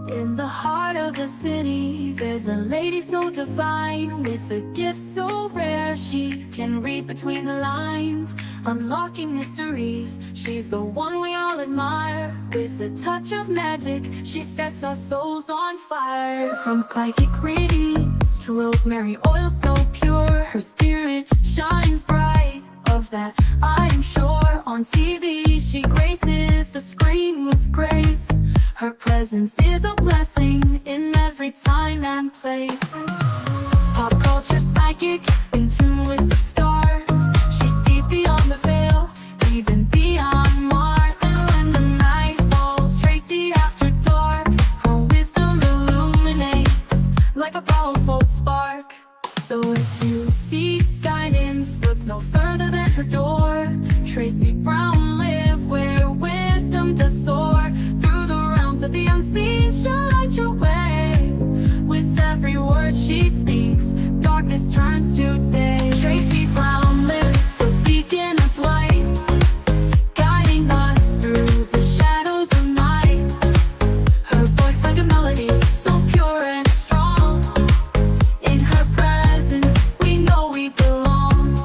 In the heart of the city, there's a lady so divine, with a gift so rare she can read between the lines, unlocking mysteries. She's the one we all admire. With a touch of magic, she sets our souls on fire. From psychic readings to rosemary oil so pure, her spirit shines bright, of that I am sure. On TV she graces the screen with grace. Her presence is a blessing in every time and place. Pop culture psychic, in tune with the stars. She sees beyond the veil, even beyond Mars. And when the night falls, Tracy after dark, her wisdom illuminates like a powerful spark. So if you seek guidance, look no further than her door. Tracy Brown live where wisdom does soar. Through the realms of the unseen, she'll light your way. With every word she speaks, darkness turns to day. Tracy Brown live, the beacon of light, guiding us through the shadows of night. Her voice like a melody, so pure and strong. In her presence, we know we belong.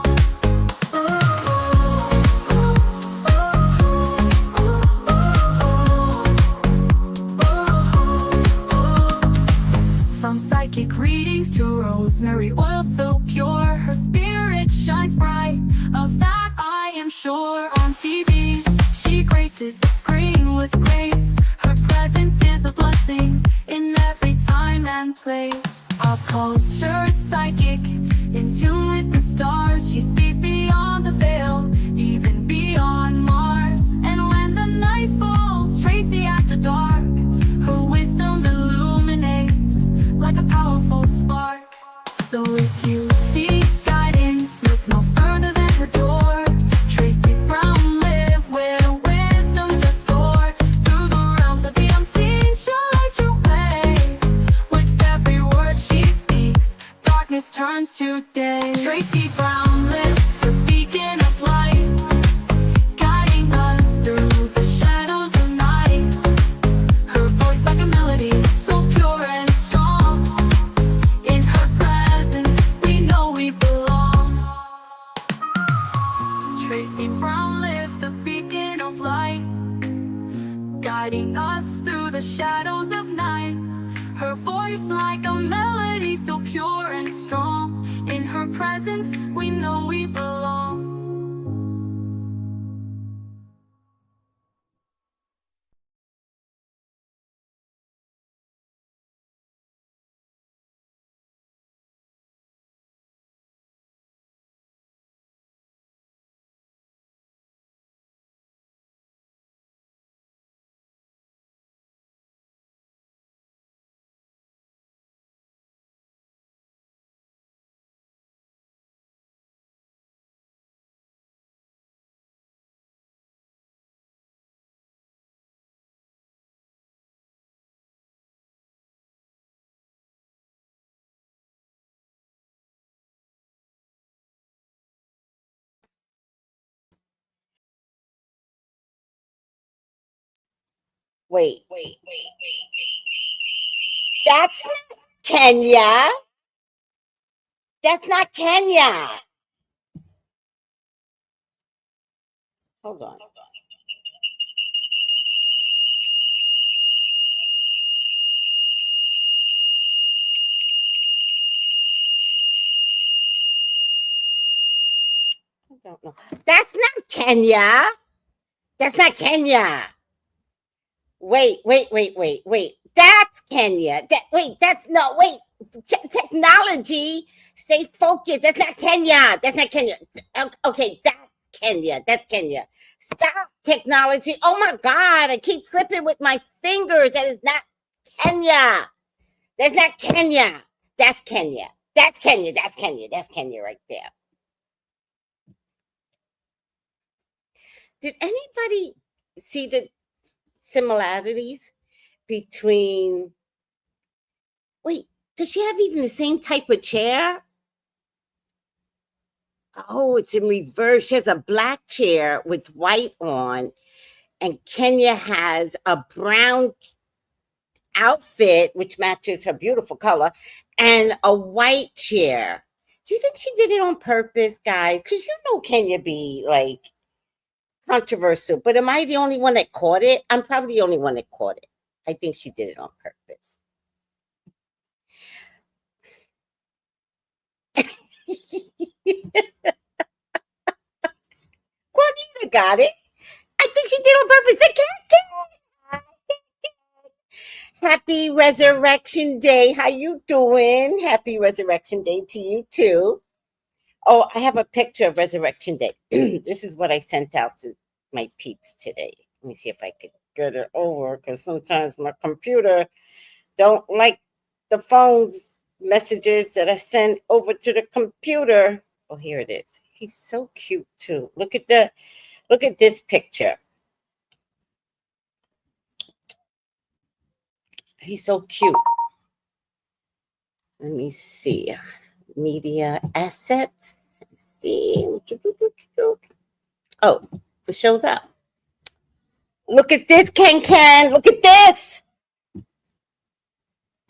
From psychic readings to rosemary oil so pure, her spirit shines bright, of that I am sure. On TV, she graces the screen with grace. Her presence is a blessing in every time and place. Pop culture psychic, in tune with the stars. She sees beyond the veil, even beyond Mars. And when the night falls, Tracy after dark, her wisdom illuminates like a powerful spark. So if you seek guidance, look no further than her door. Tracy Brown live where wisdom does soar. Through the realms of the unseen, she'll light your way. With every word she speaks, darkness turns to day. Tracy Brown live, the beacon of light, guiding us through the shadows of night. Her voice like a melody, so pure and strong. In her presence, we know we belong. Tracy Brown live, the beacon of light, guiding us through the shadows of night. Her voice like a melody, so pure and strong. In her presence, we know we belong. Wait, that's not Kenya. That's not Kenya. Hold on. I don't know. That's not Kenya. That's not Kenya. Wait. That's Kenya. That's no, wait. Technology. Stay focused. That's not Kenya. That's not Kenya. Okay, that's Kenya. That's Kenya. Stop technology. Oh my God. I keep slipping with my fingers. That is not Kenya. That's not Kenya. That's Kenya. That's Kenya. That's Kenya. That's Kenya right there. Did anybody see the similarities between, wait, does she have even the same type of chair? Oh, it's in reverse. She has a black chair with white on, and Kenya has a brown outfit, which matches her beautiful color, and a white chair. Do you think she did it on purpose, guys? Because you know Kenya be like controversial, but am I the only one that caught it? I'm probably the only one that caught it. I think she did it on purpose. Juanita got it. I think she did it on purpose. The cat did. Happy Resurrection Day. How you doing? Happy Resurrection Day to you too. Oh, I have a picture of Resurrection Day. This is what I sent out to my peeps today. Let me see if I could get it over, because sometimes my computer don't like the phone's messages that I send over to the computer. Oh, here it is. He's so cute too. Look at this picture. He's so cute. Let me see. Media assets. Let's see. Oh, it shows up. Look at this, Can. Look at this.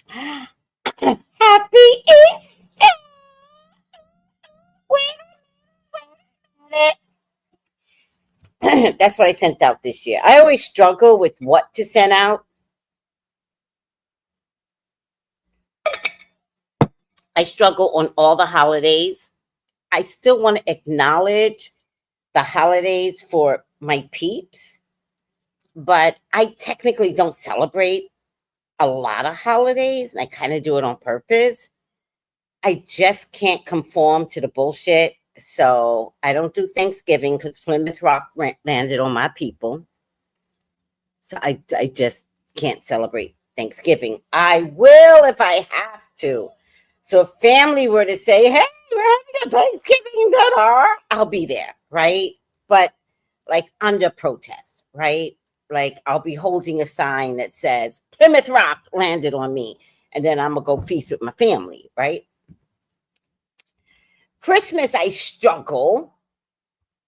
Happy Easter. Wait a minute. That's what I sent out this year. I always struggle with what to send out. I struggle on all the holidays. I still want to acknowledge the holidays for my peeps, but I technically don't celebrate a lot of holidays, and I kind of do it on purpose. I just can't conform to the bullshit. So I don't do Thanksgiving because Plymouth Rock landed on my people. So I just can't celebrate Thanksgiving. I will if I have to. So if family were to say, hey, we're having a Thanksgiving dinner, I'll be there, right? But like under protest, right? Like I'll be holding a sign that says Plymouth Rock landed on me, and then I'm gonna go feast with my family, right? Christmas, I struggle.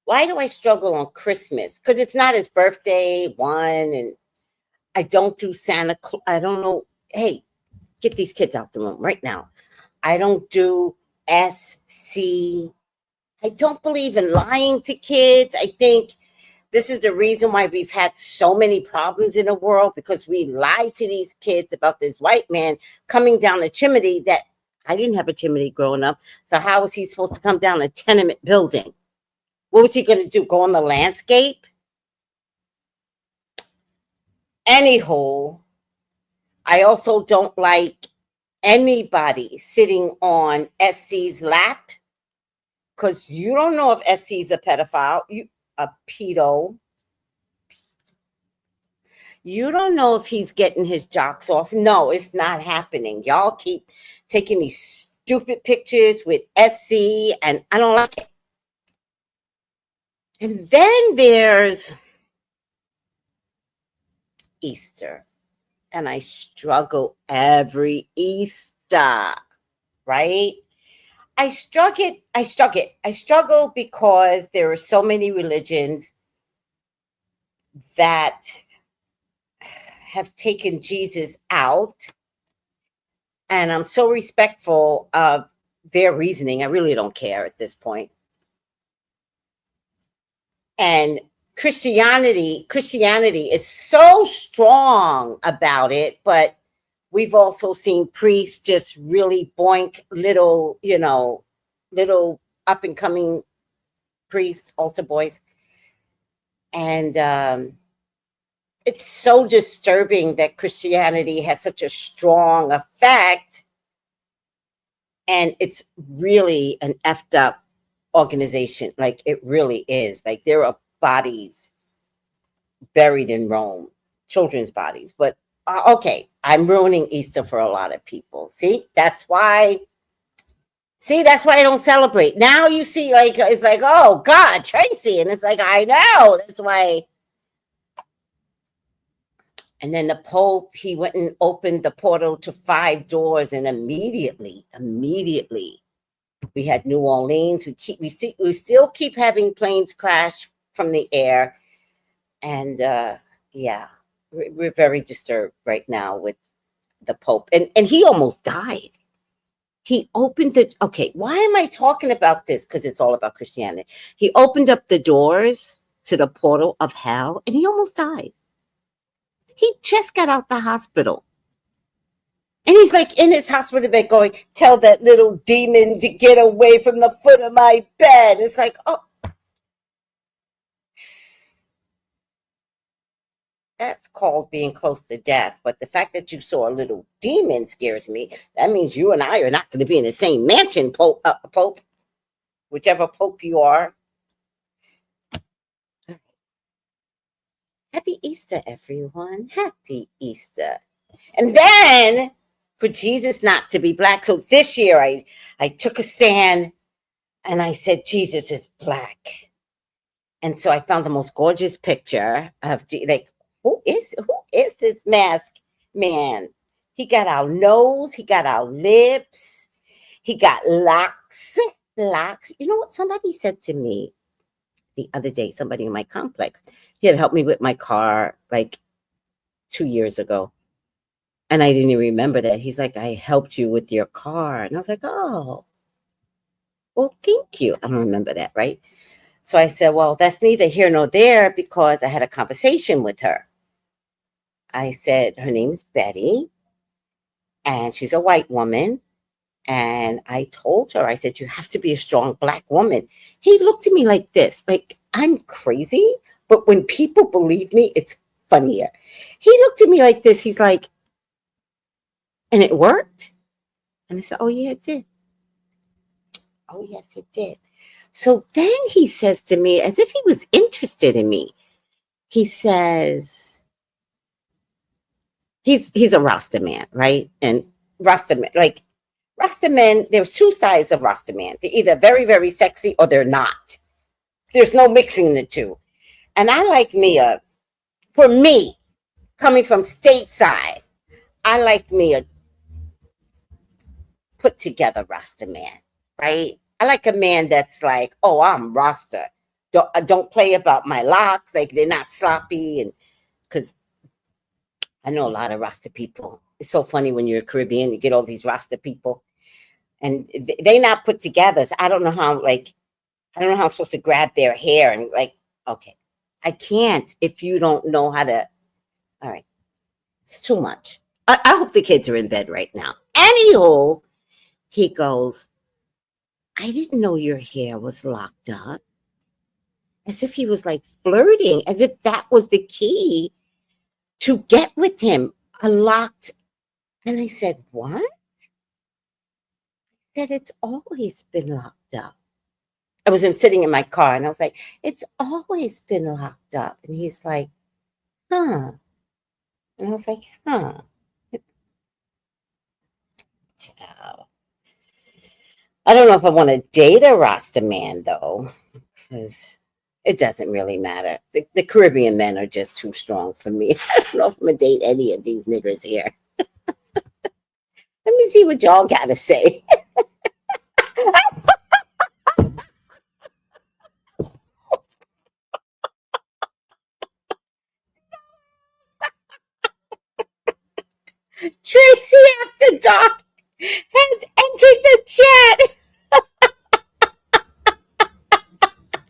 Why do I struggle on Christmas? Because it's not his birthday, one, and I don't do Santa Claus. I don't know. Hey, get these kids out the room right now. I don't do SC. I don't believe in lying to kids. I think this is the reason why we've had so many problems in the world, because we lie to these kids about this white man coming down a chimney that I didn't have a chimney growing up. So how was he supposed to come down a tenement building? What was he going to do? Go on the landscape? Anyhow, I also don't like anybody sitting on SC's lap, because you don't know if SC's a pedophile, a pedo. You don't know if he's getting his jocks off. No, it's not happening. Y'all keep taking these stupid pictures with SC, and I don't like it. And then there's Easter, and I struggle every Easter, right? I struggle because there are so many religions that have taken Jesus out, and I'm so respectful of their reasoning. I really don't care at this point. And Christianity is so strong about it, but we've also seen priests just really boink little up and coming priests, altar boys. And it's so disturbing that Christianity has such a strong effect, and it's really an effed up organization. Like it really is. Like there are bodies buried in Rome, children's bodies. But okay, I'm ruining Easter for a lot of people. That's why I don't celebrate. Now you see, like, it's like, oh God, Tracy, and it's like, I know, that's why. And then the Pope, he went and opened the portal to 5 doors, and immediately We had New Orleans. We still keep having planes crash from the air, and yeah, we're very disturbed right now with the Pope, and he almost died. He opened the okay. Why am I talking about this? Because it's all about Christianity. He opened up the doors to the portal of hell, and he almost died. He just got out the hospital. And he's like in his hospital bed going, tell that little demon to get away from the foot of my bed. It's like, oh, that's called being close to death. But the fact that you saw a little demon scares me. That means you and I are not going to be in the same mansion, Pope, whichever Pope you are. Happy Easter, everyone. Happy Easter. And then for Jesus not to be black. So this year I took a stand and I said, Jesus is black. And so I found the most gorgeous picture of like, who is this masked man? He got our nose, he got our lips, he got locks. You know what somebody said to me the other day, somebody in my complex. He had helped me with my car like 2 years ago. And I didn't even remember that. He's like, I helped you with your car. And I was like, oh, well, thank you. I don't remember that, right? So I said, well, that's neither here nor there because I had a conversation with her. I said, her name's Betty, and she's a white woman. And I told her, I said, you have to be a strong black woman. He looked at me like this, like I'm crazy. But when people believe me, it's funnier. He looked at me like this. He's like, and it worked? And I said, oh, yeah, it did. Oh, yes, it did. So then he says to me, as if he was interested in me, he says, he's a Rasta man, right? And Rasta man, like Rasta men, there's two sides of Rasta man. They're either very, very sexy or they're not. There's no mixing the two. And I like me for me, coming from stateside, I like me a put together Rasta man, right? I like a man that's like, oh, I'm Rasta. Don't play about my locks. Like they're not sloppy. And because I know a lot of Rasta people. It's so funny when you're Caribbean, you get all these Rasta people and they not put together. So I don't know how, I'm supposed to grab their hair and like, okay, I can't if you don't know how to. All right. It's too much. I hope the kids are in bed right now. Anywho, he goes, I didn't know your hair was locked up. As if he was like flirting, as if that was the key to get with him. A locked. And I said, what? That it's always been locked up. I was sitting in my car and I was like, it's always been locked up. And he's like, huh. And I was like, huh. Ciao. I don't know if I want to date a Rasta man though, because it doesn't really matter. The Caribbean men are just too strong for me. I don't know if I'm going to date any of these niggers here. Let me see what y'all got to say. Tracy After Dark has entered the chat.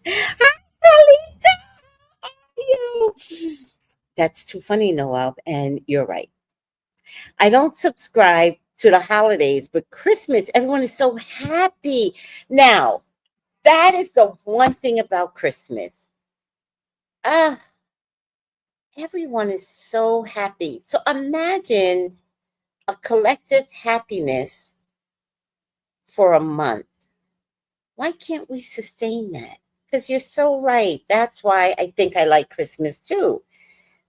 Hi, Carlita. How are you? That's too funny, Noel. And you're right. I don't subscribe to the holidays, but Christmas, everyone is so happy. Now, that is the one thing about Christmas. Everyone is so happy. So imagine a collective happiness for a month. Why can't we sustain that? Because you're so right. That's why I think I like Christmas too.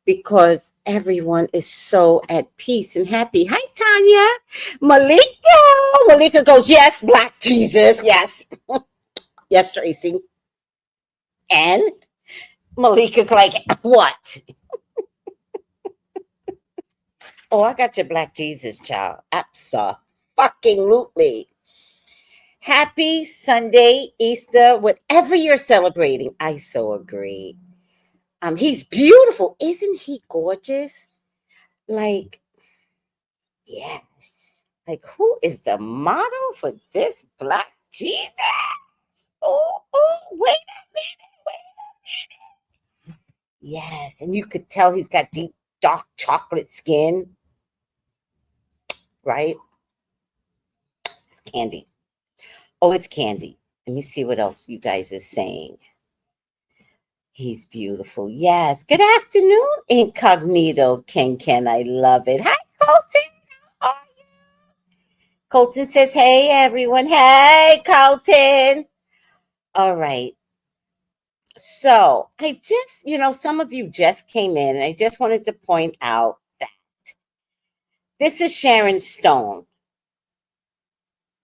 Because everyone is so at peace and happy. Hi, Tanya. Malika goes, yes, Black Jesus. Yes. Yes, Tracy. And Malika's like, what? Oh, I got your Black Jesus, child. Absolutely. Happy Sunday, Easter, whatever you're celebrating. I so agree. He's beautiful. Isn't he gorgeous? Like, yes. Like, who is the model for this black Jesus? Oh, wait a minute. Yes, and you could tell he's got deep, dark chocolate skin, right? It's candy. Oh, it's candy. Let me see what else you guys are saying. He's beautiful. Yes. Good afternoon, Incognito Ken. I love it. Hi, Colton. How are you? Colton says, hey, everyone. Hey, Colton. All right. So I just, some of you just came in, and I just wanted to point out that this is Sharon Stone,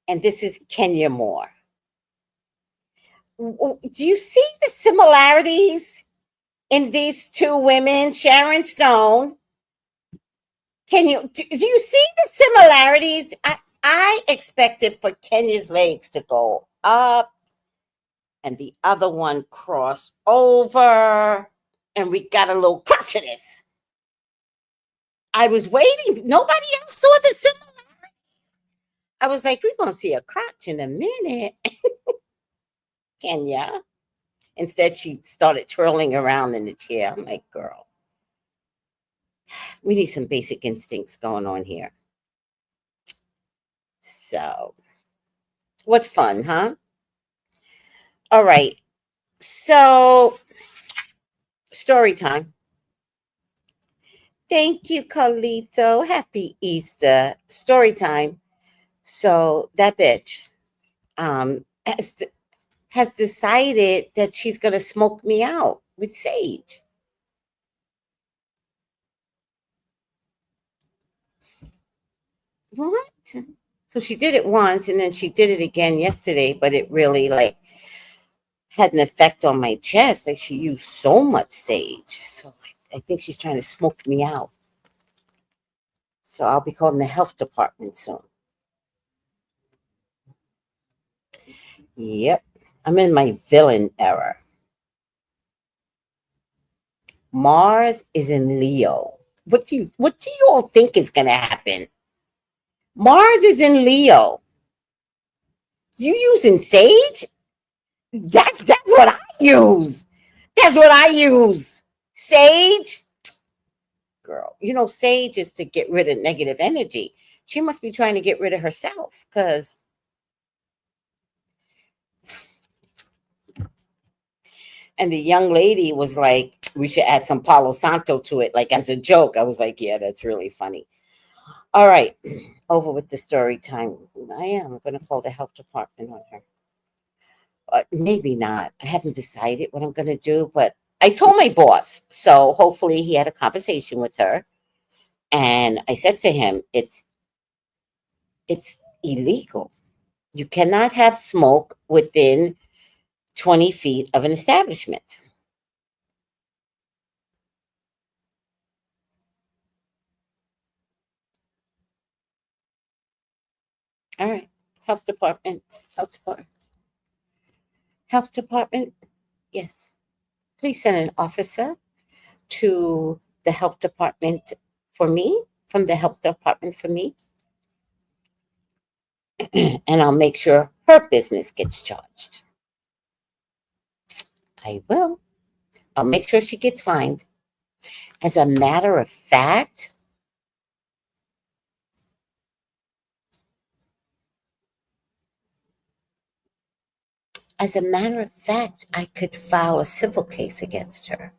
and this is Kenya Moore. Do you see the similarities in these two women? Sharon Stone. Do you see the similarities? I expected for Kenya's legs to go up and the other one cross over, and we got a little crotchiness. I was waiting. Nobody else saw the similarity. I was like, we're going to see a crotch in a minute. Kenya. Instead, she started twirling around in the chair. I'm like, girl, we need some basic instincts going on here. So, what fun, huh? All right. So, story time. Thank you, Carlito. Happy Easter. Story time. So, that bitch has decided that she's going to smoke me out with sage. What? So she did it once, and then she did it again yesterday, but it really had an effect on my chest. Like, she used so much sage. So I think she's trying to smoke me out. So I'll be calling the health department soon. Yep. I'm in my villain era. Mars is in Leo. What do you all think is gonna happen? Mars is in Leo. You using sage? That's what I use. That's what I use. Sage. Girl, sage is to get rid of negative energy. She must be trying to get rid of herself, because and the young lady was like, we should add some Palo Santo to it, like as a joke. I was like, yeah, that's really funny. All right, over with the story time. I am going to call the health department on her. Maybe not. I haven't decided what I'm going to do, but I told my boss. So hopefully he had a conversation with her. And I said to him, it's illegal. You cannot have smoke within 20 feet of an establishment. All right. Health department. Health department. Health department. Yes. Please send an officer to the health department for me, from the health department for me. And I'll make sure her business gets charged. I will. I'll make sure she gets fined. As a matter of fact, I could file a civil case against her.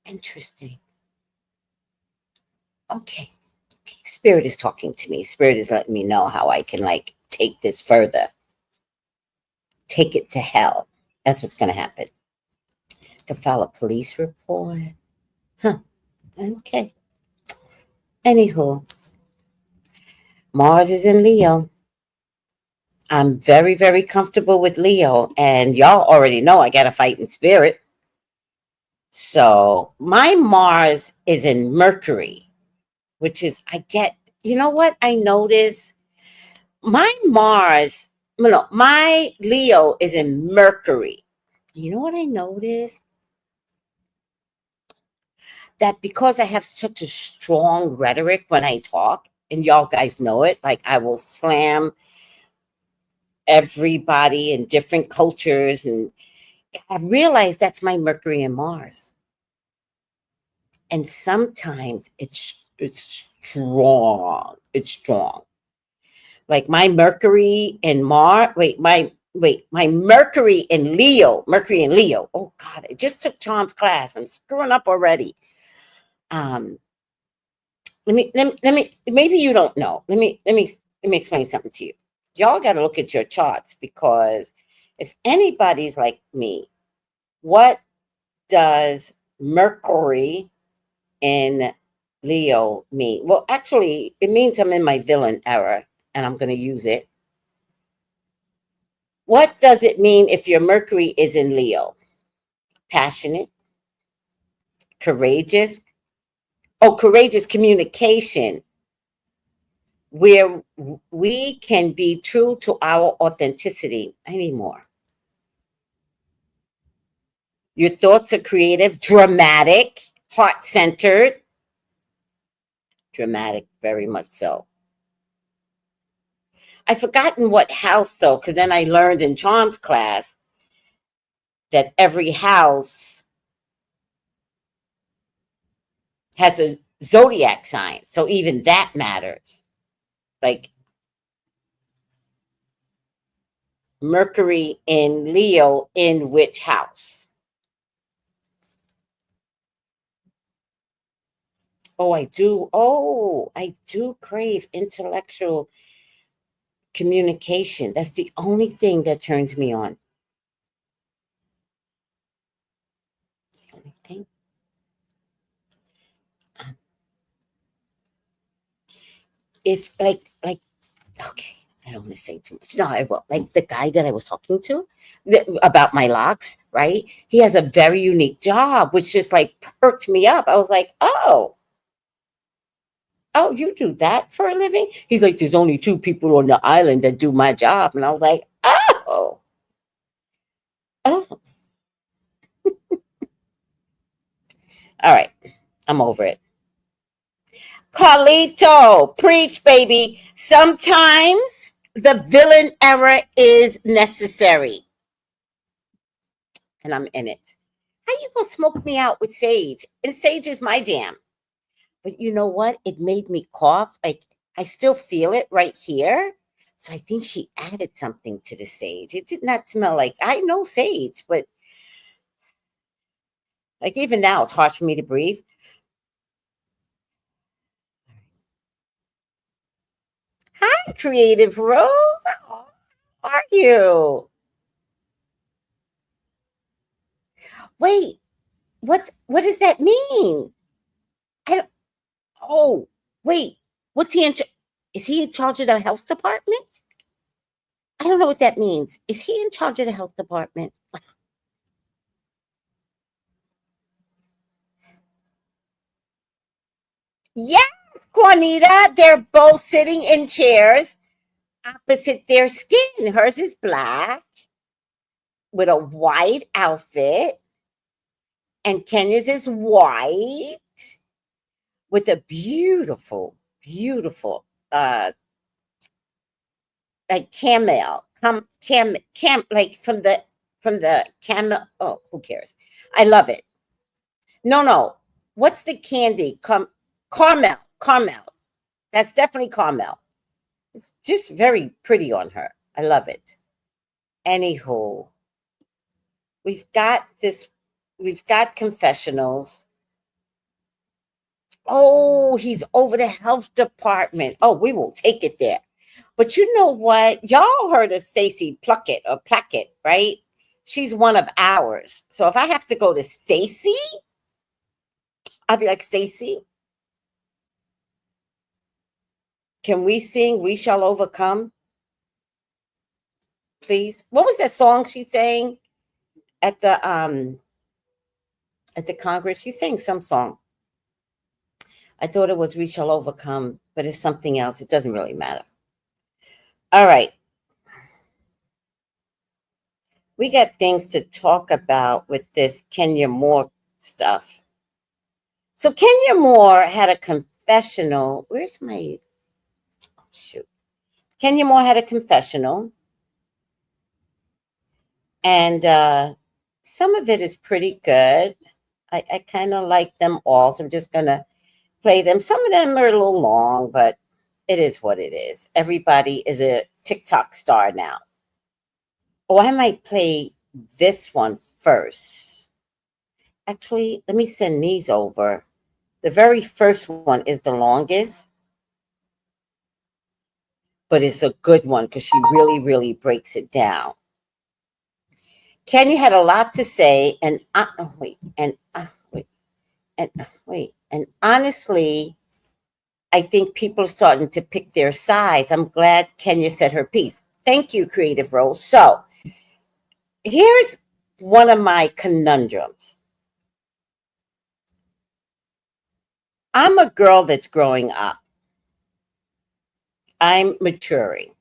Interesting. Okay. Spirit is talking to me. Spirit is letting me know how I can take this further. Take it to hell. That's what's going to happen. I can file a police report. Okay. Anywho, Mars is in Leo. I'm very, very comfortable with Leo, and y'all already know I got a fighting spirit. So my Mars is in Mercury, which is, I get you know what I noticed? My Mars, no, my Leo is in Mercury. You know what I noticed? That because I have such a strong rhetoric when I talk, and y'all guys know it, like I will slam everybody in different cultures, and I realize that's my Mercury and Mars. And sometimes it's strong. It's strong. Like my Mercury and my Mercury and Leo. Oh God, I just took Tom's class. I'm screwing up already. Um, maybe you don't know. Let me explain something to you. Y'all got to look at your charts, because if anybody's like me, what does Mercury in Leo mean? Well, actually, it means I'm in my villain era, and I'm going to use it. What does it mean if your Mercury is in Leo? Passionate, courageous. Oh, courageous communication, where we can be true to our authenticity. I need more. Your thoughts are creative, dramatic, heart centered, dramatic, very much so. I've forgotten what house though, because then I learned in Charms class that every house has a zodiac sign. So even that matters. Like Mercury in Leo in which house? Oh, I do. Oh, I do crave intellectual communication. That's the only thing that turns me on. It's the only thing. Um, if okay, I don't want to say too much. No, I will. Like the guy that I was talking to about my locks, right? He has a very unique job, which just like perked me up. I was like, oh, you do that for a living? He's like, there's only two people on the island that do my job. And I was like, oh, all right. I'm over it. Carlito, preach, baby. Sometimes the villain era is necessary, and I'm in it. How you gonna smoke me out with sage? And sage is my jam. But you know what? It made me cough. Like I still feel it right here. So I think she added something to the sage. It did not smell like I know sage, but like even now it's hard for me to breathe. Hi, Creative Rose. How are you? Wait, what does that mean? I don't, oh, wait. What's he in? Is he in charge of the health department? I don't know what that means. Is he in charge of the health department? Yes, Juanita. They're both sitting in chairs opposite their skin. Hers is black with a white outfit, and Kenya's is white with a beautiful, beautiful, like camel, like from the camel. Oh, who cares? I love it. No, no. What's the candy? Caramel. That's definitely caramel. It's just very pretty on her. I love it. Anywho, we've got this. We've got confessionals. Oh, he's over the health department. Oh, we will take it there. But you know what? Y'all heard of Stacy Pluckett, right? She's one of ours. So if I have to go to Stacy, I'll be like, Stacy, can we sing We Shall Overcome? Please. What was that song she sang at the Congress? She sang some song. I thought it was We Shall Overcome, but it's something else. It doesn't really matter. All right. We got things to talk about with this Kenya Moore stuff. So Kenya Moore had a confessional. Where's my shoot? Kenya Moore had a confessional, and some of it is pretty good. I kind of like them all, so I'm just gonna play them. Some of them are a little long, but it is what it is. Everybody is a TikTok star now. Oh, I might play this one first. Actually, let me send these over. The very first one is the longest, but it's a good one because she really, really breaks it down. Kenya had a lot to say, and and honestly, I think people are starting to pick their sides. I'm glad Kenya said her piece. Thank you, Creative Rose. So here's one of my conundrums. I'm a girl that's growing up. I'm maturing.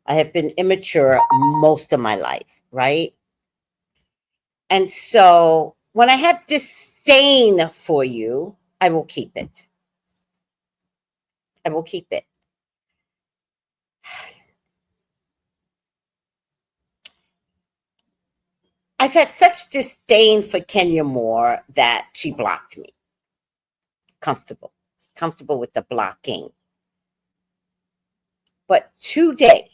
I have been immature most of my life, right? And so when I have disdain for you, I will keep it. I will keep it. I've had such disdain for Kenya Moore that she blocked me. Comfortable with the blocking. But today,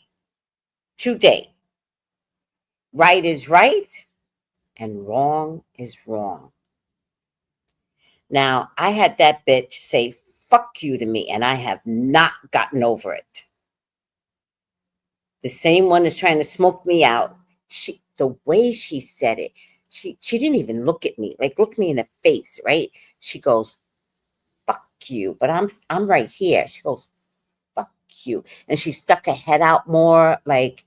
right is right and wrong is wrong. Now, I had that bitch say fuck you to me, and I have not gotten over it. The same one is trying to smoke me out. The way she said it, she didn't even look at me, like look me in the face, right? She goes, fuck you. But I'm right here. She goes, fuck you. And she stuck her head out more like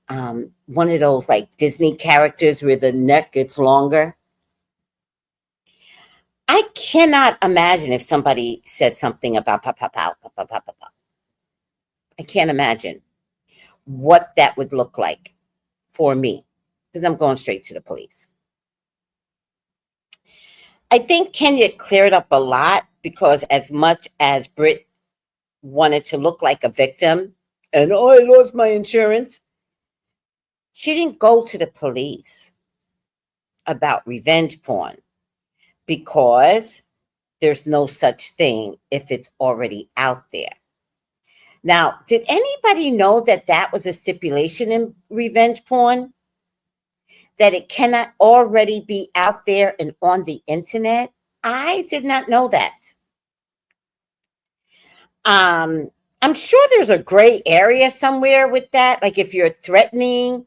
one of those like Disney characters where the neck gets longer. I cannot imagine if somebody said something about pop, pop, pop, pop, pop, pop, pop. I can't imagine what that would look like for me because I'm going straight to the police. I think Kenya cleared up a lot because as much as Britt wanted to look like a victim and I lost my insurance, she didn't go to the police about revenge porn because there's no such thing if it's already out there. Now, did anybody know that that was a stipulation in revenge porn? That it cannot already be out there and on the internet? I did not know that. I'm sure there's a gray area somewhere with that. Like if you're threatening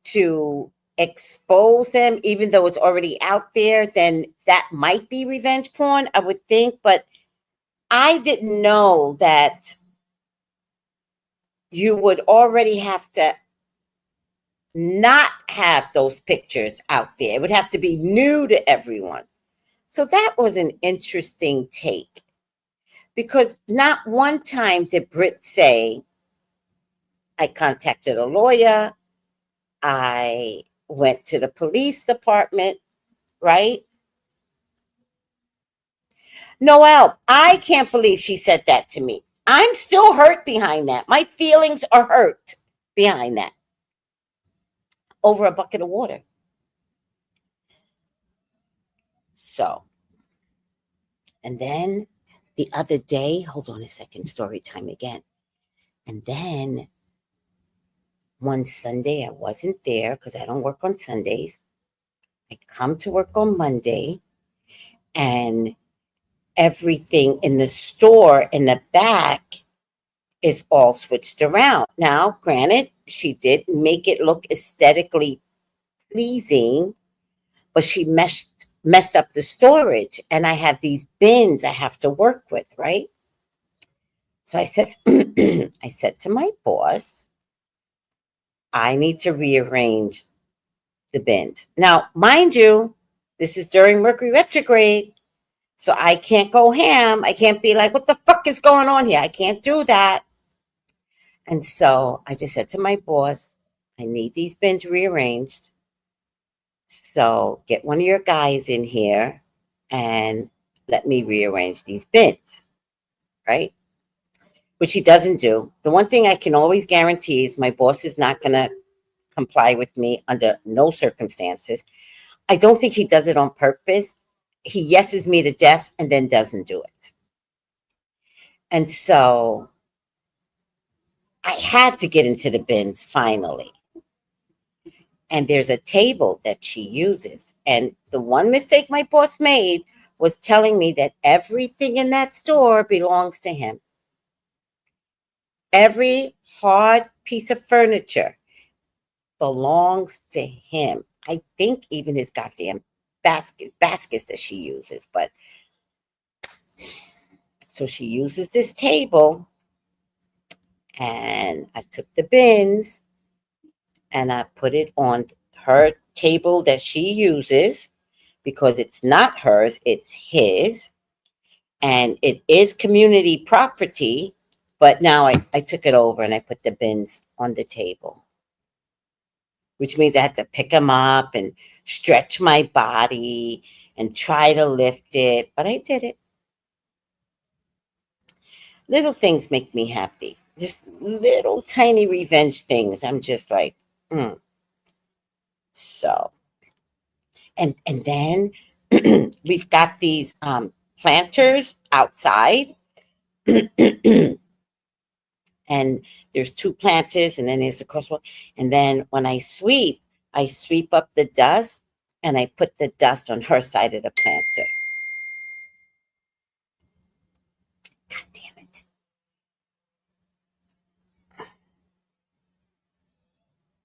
to expose them, even though it's already out there, then that might be revenge porn, I would think. But I didn't know that you would already have to not have those pictures out there. It would have to be new to everyone. So that was an interesting take because not one time did Britt say, I contacted a lawyer, I went to the police department, right? Noelle, I can't believe she said that to me. I'm still hurt behind that. My feelings are hurt behind that. Over a bucket of water. So, and then the other day, hold on a second, story time again. And then one Sunday, I wasn't there because I don't work on Sundays. I come to work on Monday, and everything in the store in the back is all switched around. Now, granted, she did make it look aesthetically pleasing, but she messed up the storage, and I have these bins I have to work with, right? So I said, I said to my boss, I need to rearrange the bins. Now, mind you, this is during Mercury retrograde. So I can't go ham. I can't be like, what the fuck is going on here? I can't do that. And so I just said to my boss, I need these bins rearranged. So get one of your guys in here and let me rearrange these bins, right? Which he doesn't do. The one thing I can always guarantee is my boss is not going to comply with me under no circumstances. I don't think he does it on purpose. He yeses me to death and then doesn't do it. And so I had to get into the bins finally. And there's a table that she uses. And the one mistake my boss made was telling me that everything in that store belongs to him. Every hard piece of furniture belongs to him. I think even his goddamn baskets that she uses. But so she uses this table, and I took the bins and I put it on her table that she uses because it's not hers, it's his. And it is community property. But now I took it over and I put the bins on the table, which means I had to pick them up and stretch my body and try to lift it. But I did it. Little things make me happy. Just little tiny revenge things. I'm just like, So, and then we've got these planters outside. And there's two planters, and then there's the crosswalk. And then when I sweep up the dust, and I put the dust on her side of the planter. God damn it.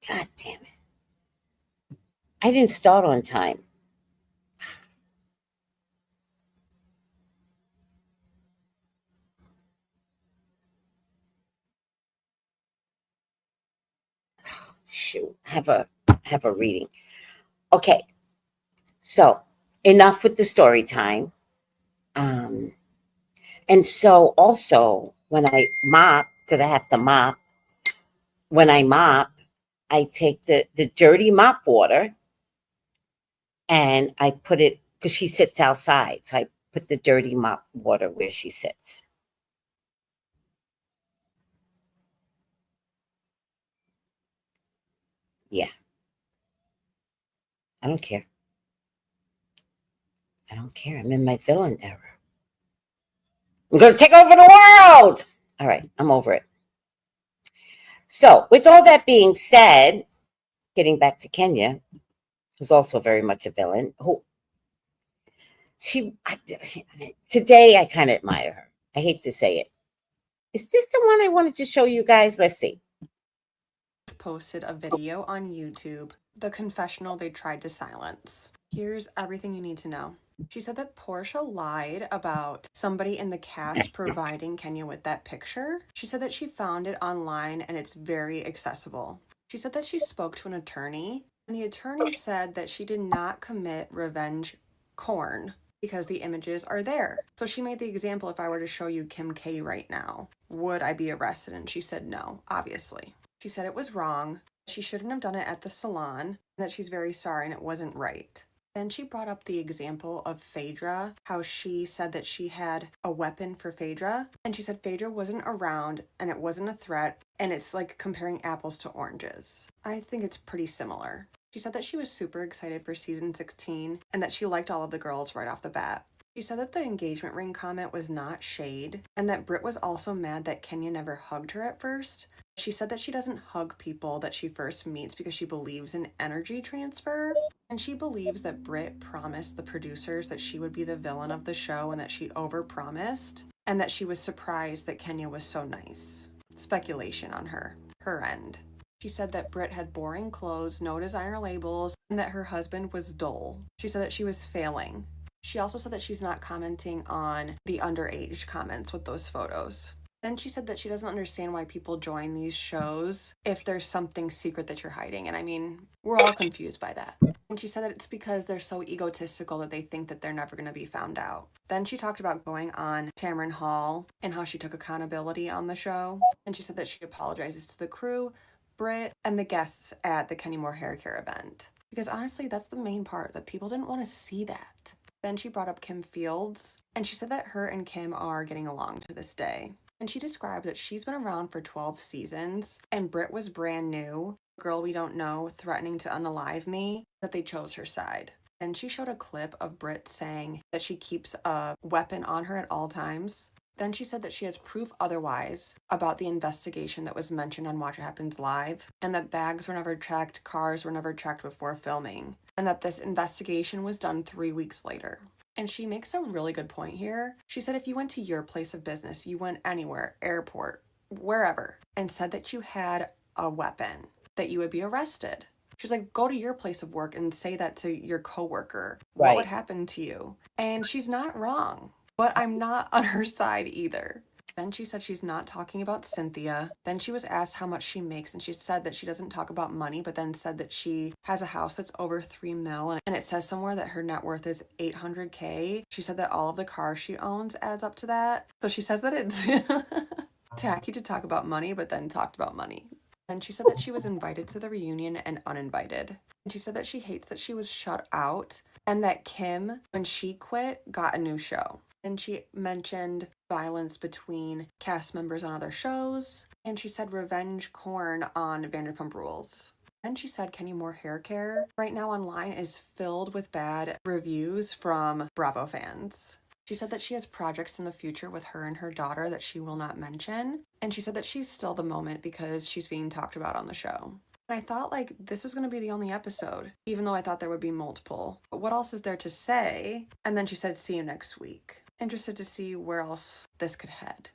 God damn it. I didn't start on time. Shoot, have a reading. Okay, so enough with the story time. And so also when I mop, because I have to mop, when I mop, I take the dirty mop water and I put it, because she sits outside. So I put the dirty mop water where she sits. Yeah, I don't care. I don't care. I'm in my villain era. I'm going to take over the world. All right, I'm over it. So, with all that being said, getting back to Kenya, who's also very much a villain, who today I kind of admire her. I hate to say it. Is this the one I wanted to show you guys? Let's see. Posted a video on YouTube, the confessional they tried to silence. Here's everything you need to know. She said that Portia lied about somebody in the cast providing Kenya with that picture. She said that she found it online and it's very accessible. She said that she spoke to an attorney, and the attorney said that she did not commit revenge porn because the images are there. So she made the example, if I were to show you Kim K right now, would I be arrested? And she said no, obviously. She said it was wrong. She shouldn't have done it at the salon, and that she's very sorry and it wasn't right. Then she brought up the example of Phaedra, how she said that she had a weapon for Phaedra, and she said Phaedra wasn't around and it wasn't a threat, and it's like comparing apples to oranges. I think it's pretty similar. She said that she was super excited for season 16 and that she liked all of the girls right off the bat. She said that the engagement ring comment was not shade, and that Britt was also mad that Kenya never hugged her at first. She said that she doesn't hug people that she first meets because she believes in energy transfer, and she believes that Britt promised the producers that she would be the villain of the show and that she overpromised, and that she was surprised that Kenya was so nice. Speculation on her end. She said that Britt had boring clothes, no designer labels, and that her husband was dull. She said that she was failing. She also said that she's not commenting on the underage comments with those photos. Then she said that she doesn't understand why people join these shows if there's something secret that you're hiding. And I mean, we're all confused by that. And she said that it's because they're so egotistical that they think that they're never going to be found out. Then she talked about going on Tamron Hall and how she took accountability on the show. And she said that she apologizes to the crew, Britt, and the guests at the Kenny Moore Hair Care event. Because honestly, that's the main part, that people didn't want to see that. Then she brought up Kim Fields, and she said that her and Kim are getting along to this day. And she described that she's been around for 12 seasons, and Britt was brand new, girl we don't know, threatening to unalive me, that they chose her side. And she showed a clip of Britt saying that she keeps a weapon on her at all times. Then she said that she has proof otherwise about the investigation that was mentioned on Watch What Happens Live, and that bags were never checked, cars were never checked before filming, and that this investigation was done 3 weeks later. And she makes a really good point here. She said if you went to your place of business, you went anywhere, airport, wherever, and said that you had a weapon, that you would be arrested. She's like, go to your place of work and say that to your coworker. Right. What would happen to you? And she's not wrong, but I'm not on her side either. Then she said she's not talking about Cynthia. Then she was asked how much she makes, and she said that she doesn't talk about money, but then said that she has a house that's over 3 mil, and it says somewhere that her net worth is $800K. She said that all of the cars she owns adds up to that. So she says that it's tacky to talk about money, but then talked about money. And she said that she was invited to the reunion and uninvited. And she said that she hates that she was shut out, and that Kim, when she quit, got a new show. And she mentioned violence between cast members on other shows. And she said revenge corn on Vanderpump Rules. And she said Kenny Moore Hair Care right now online is filled with bad reviews from Bravo fans. She said that she has projects in the future with her and her daughter that she will not mention. And she said that she's still the moment because she's being talked about on the show. And I thought like this was going to be the only episode, even though I thought there would be multiple. But what else is there to say? And then she said, see you next week. Interested to see where else this could head.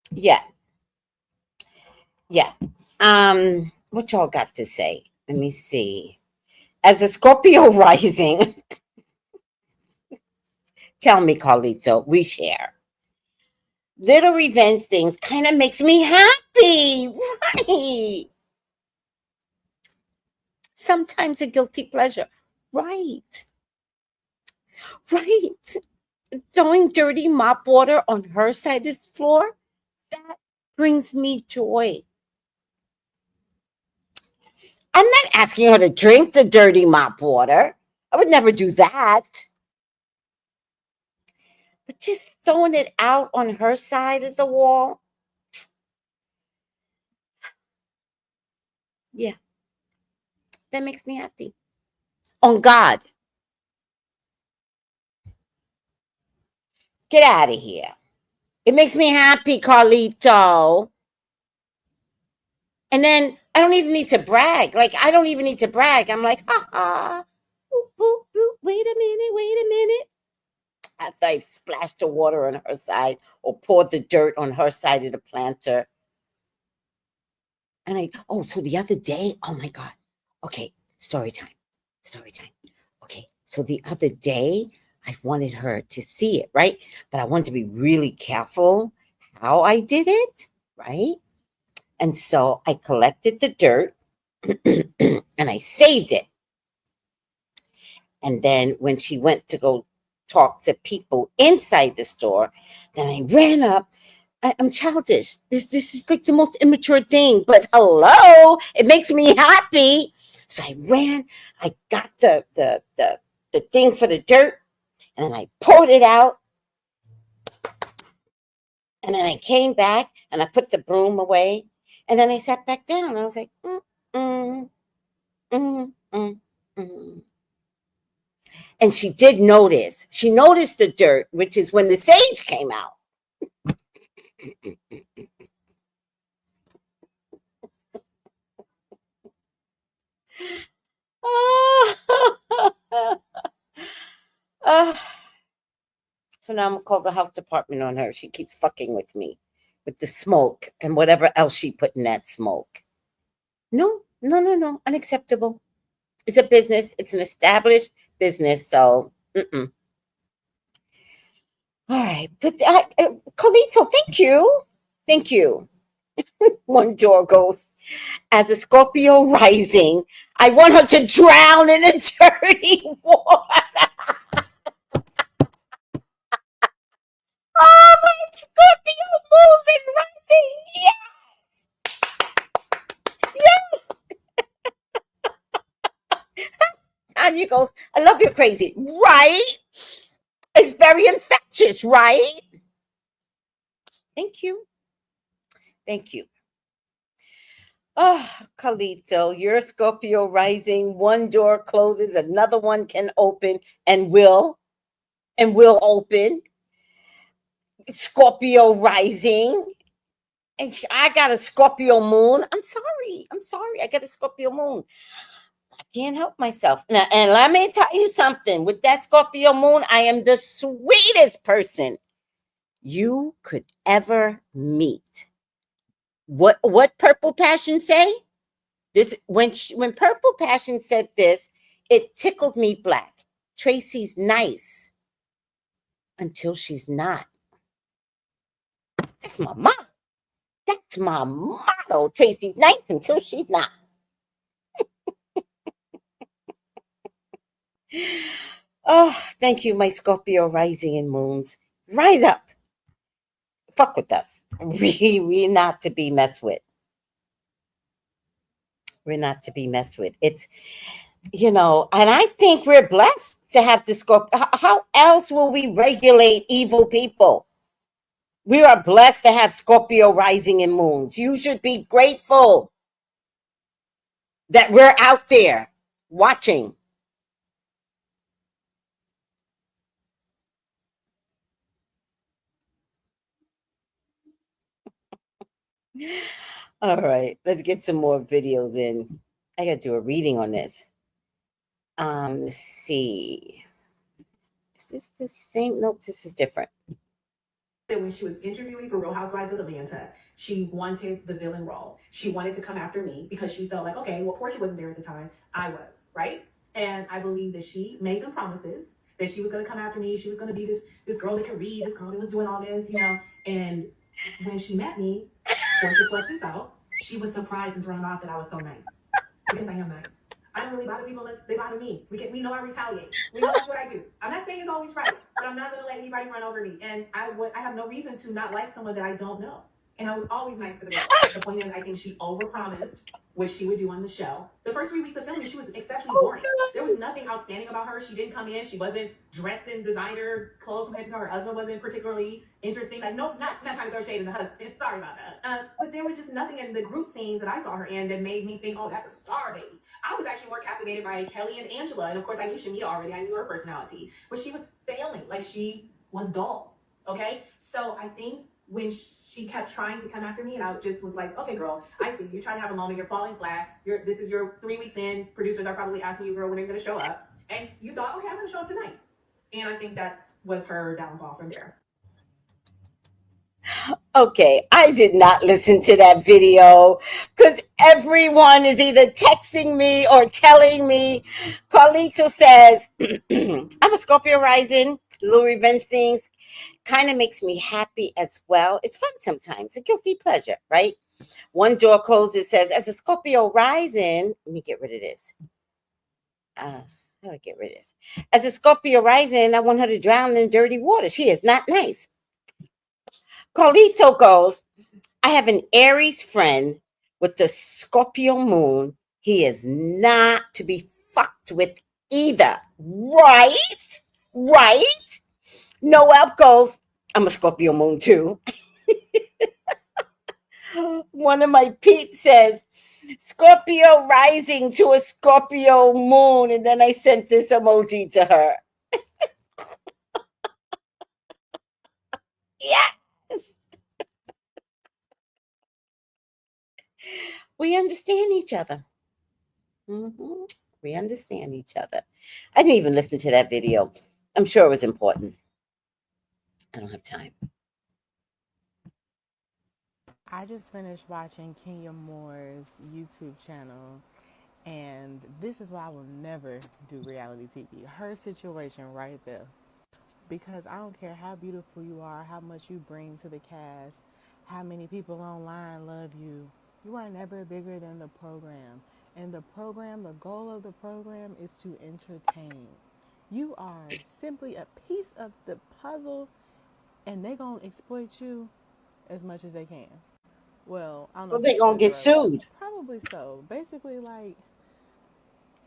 Yeah. What y'all got to say? Let me see. As a Scorpio rising, tell me, Carlito, we share. Little revenge things kind of makes me happy, right? Sometimes a guilty pleasure, right? Throwing dirty mop water on her side of the floor, that brings me joy. I'm not asking her to drink the dirty mop water. I would never do that. But just throwing it out on her side of the wall, yeah, that makes me happy. On God. Get out of here. It makes me happy, Carlito. And then I don't even need to brag. I don't even need to brag. I'm like, ha ha. Boop, boop, boop. Wait a minute. After I splashed the water on her side or poured the dirt on her side of the planter. And so the other day, oh my God. Okay, story time. Okay, so the other day, I wanted her to see it, right? But I wanted to be really careful how I did it, right? And so I collected the dirt and I saved it. And then when she went to go talk to people inside the store, then I ran up. I'm childish. This is like the most immature thing, but hello, it makes me happy. So I ran. I got the thing for the dirt, and then I poured it out. And then I came back and I put the broom away, and then I sat back down. I was like, And she did notice. She noticed the dirt, which is when the sage came out. So now I'm gonna call the health department on her. She keeps fucking with me with the smoke and whatever else she put in that smoke. No. Unacceptable. It's a business. It's an established business. So, All right, but Colito, thank you. Thank you. One door goes. As a Scorpio rising, I want her to drown in a dirty water. Oh, my Scorpio moves and rising. Yes. Yes. Tanya goes, I love you crazy. Right? It's very infectious, right? Thank you. Thank you. Oh, Calito, you're Scorpio rising. One door closes, another one can open and will open. Scorpio rising. And I got a Scorpio moon. I'm sorry. I'm sorry. I got a Scorpio moon. I can't help myself. Now, and let me tell you something. With that Scorpio moon, I am the sweetest person you could ever meet. What Purple Passion say? This when Purple Passion said this, it tickled me black. Tracy's nice until she's not. That's my motto. That's my motto. Tracy's nice until she's not. Oh, thank you, my Scorpio rising and moons. Rise up. Fuck with us. We're not to be messed with. We're not to be messed with. It's, and I think we're blessed to have the Scorpio. How else will we regulate evil people? We are blessed to have Scorpio rising and moons. You should be grateful that we're out there watching. All right, let's get some more videos in. I got to do a reading on this. Let's see. Is this the same? Nope, this is different. When she was interviewing for Real Housewives of Atlanta, she wanted the villain role. She wanted to come after me because she felt like, okay, well, Portia wasn't there at the time. I was, right? And I believe that she made them promises that she was going to come after me. She was going to be this girl that could read, this girl that was doing all this, And when she met me, Portia slept this out. She was surprised and thrown off that I was so nice because I am nice. I don't really bother people unless they bother me. We know I retaliate. We know that's what I do. I'm not saying it's always right, but I'm not going to let anybody run over me. And I have no reason to not like someone that I don't know. And I was always nice to the girl. The point is, I think she overpromised what she would do on the show. The first 3 weeks of filming, she was exceptionally boring. There was nothing outstanding about her. She didn't come in. She wasn't dressed in designer clothes from head to toe. Her husband wasn't particularly interesting. Like, nope, not trying to throw shade in the husband. Sorry about that. But there was just nothing in the group scenes that I saw her in that made me think, oh, that's a star baby. I was actually more captivated by Kelly and Angela. And of course, I knew Shamia already. I knew her personality. But she was failing. Like, she was dull. Okay? So I think when she kept trying to come after me, and I just was like, okay, girl, I see. You're trying to have a moment. You're falling flat. This is your 3 weeks in. Producers are probably asking you, girl, when are you going to show up? And you thought, okay, I'm going to show up tonight. And I think was her downfall from there. Okay, I did not listen to that video because everyone is either texting me or telling me. Carlito says, I'm a Scorpio rising, little revenge things kind of makes me happy as well. It's fun sometimes, a guilty pleasure, right? One door closes, says, as a Scorpio rising, let me get rid of this. How do I get rid of this? As a Scorpio rising, I want her to drown in dirty water. She is not nice. Carlito goes, I have an Aries friend with the Scorpio moon. He is not to be fucked with either. Right? Right? Noel goes, I'm a Scorpio moon too. One of my peeps says, Scorpio rising to a Scorpio moon. And then I sent this emoji to her. Yes. We understand each other. Mhm. We understand each other. I didn't even listen to that video. I'm sure it was important. I don't have time. I just finished watching Kenya Moore's YouTube channel, and this is why I will never do reality TV. Her situation right there. because I don't care how beautiful you are, how much you bring to the cast, how many people online love you. You are never bigger than the program. And the program, the goal of the program is to entertain. You are simply a piece of the puzzle, and they're going to exploit you as much as they can. Well, I don't know Well, if they gonna get exploit is the right word. sued. Probably so. Basically, like,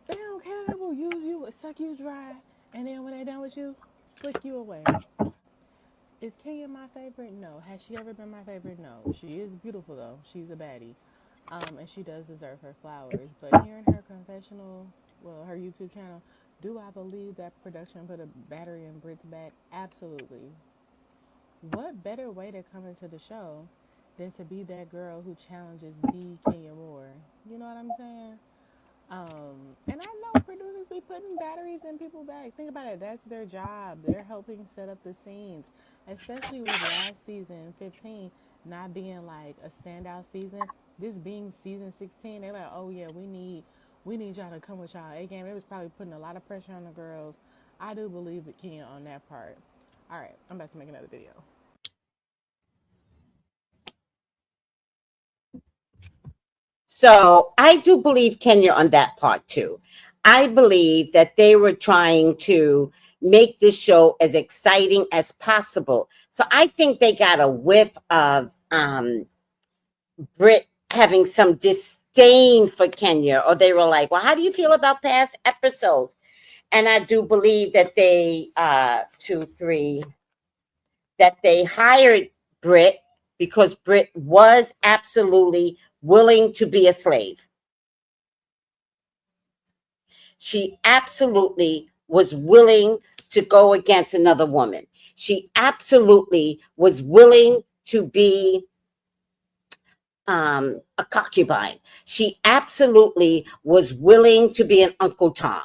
they don't care. They will use you, suck you dry, and then when they're done with you, flick you away. Is Kenya my favorite? No. Has she ever been my favorite? No. She is beautiful though. She's a baddie, and she does deserve her flowers. But hearing her confessional, well, her YouTube channel, do I believe that production put a battery in Brit's back? Absolutely. What better way to come into the show than to be that girl who challenges the Kenya Moore? You know what I'm saying? And I know producers be putting batteries in people back. Think about it. That's their job. They're helping set up the scenes, especially with last season 15 not being like a standout season. This being season 16, they're like, oh yeah, we need y'all to come with y'all A game. It was probably putting a lot of pressure on the girls. I do believe the Kenya on that part. All right, I'm about to make another video. So I do believe Kenya on that part too. I believe that they were trying to make this show as exciting as possible. So I think they got a whiff of Brit having some disdain for Kenya, or they were like, well, how do you feel about past episodes? And I do believe that they that they hired Brit because Brit was absolutely willing to be a slave. She absolutely was willing to go against another woman. She absolutely was willing to be a concubine. She absolutely was willing to be an Uncle Tom.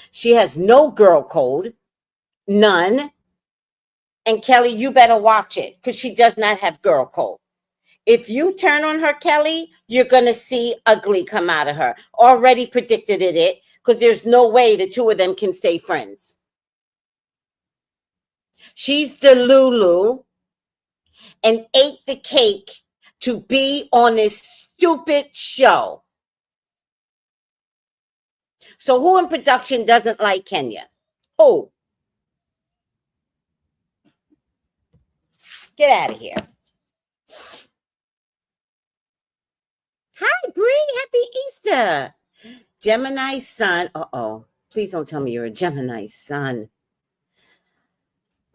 She has no girl code, none. And Kelly, you better watch it because she does not have girl code. If you turn on her, Kelly, you're going to see ugly come out of her. Already predicted it because there's no way the two of them can stay friends. She's the Lulu and ate the cake to be on this stupid show. So who in production doesn't like Kenya? Who? Get out of here. Hi, Bree. Happy Easter. Gemini sun. Uh-oh. Please don't tell me you're a Gemini sun.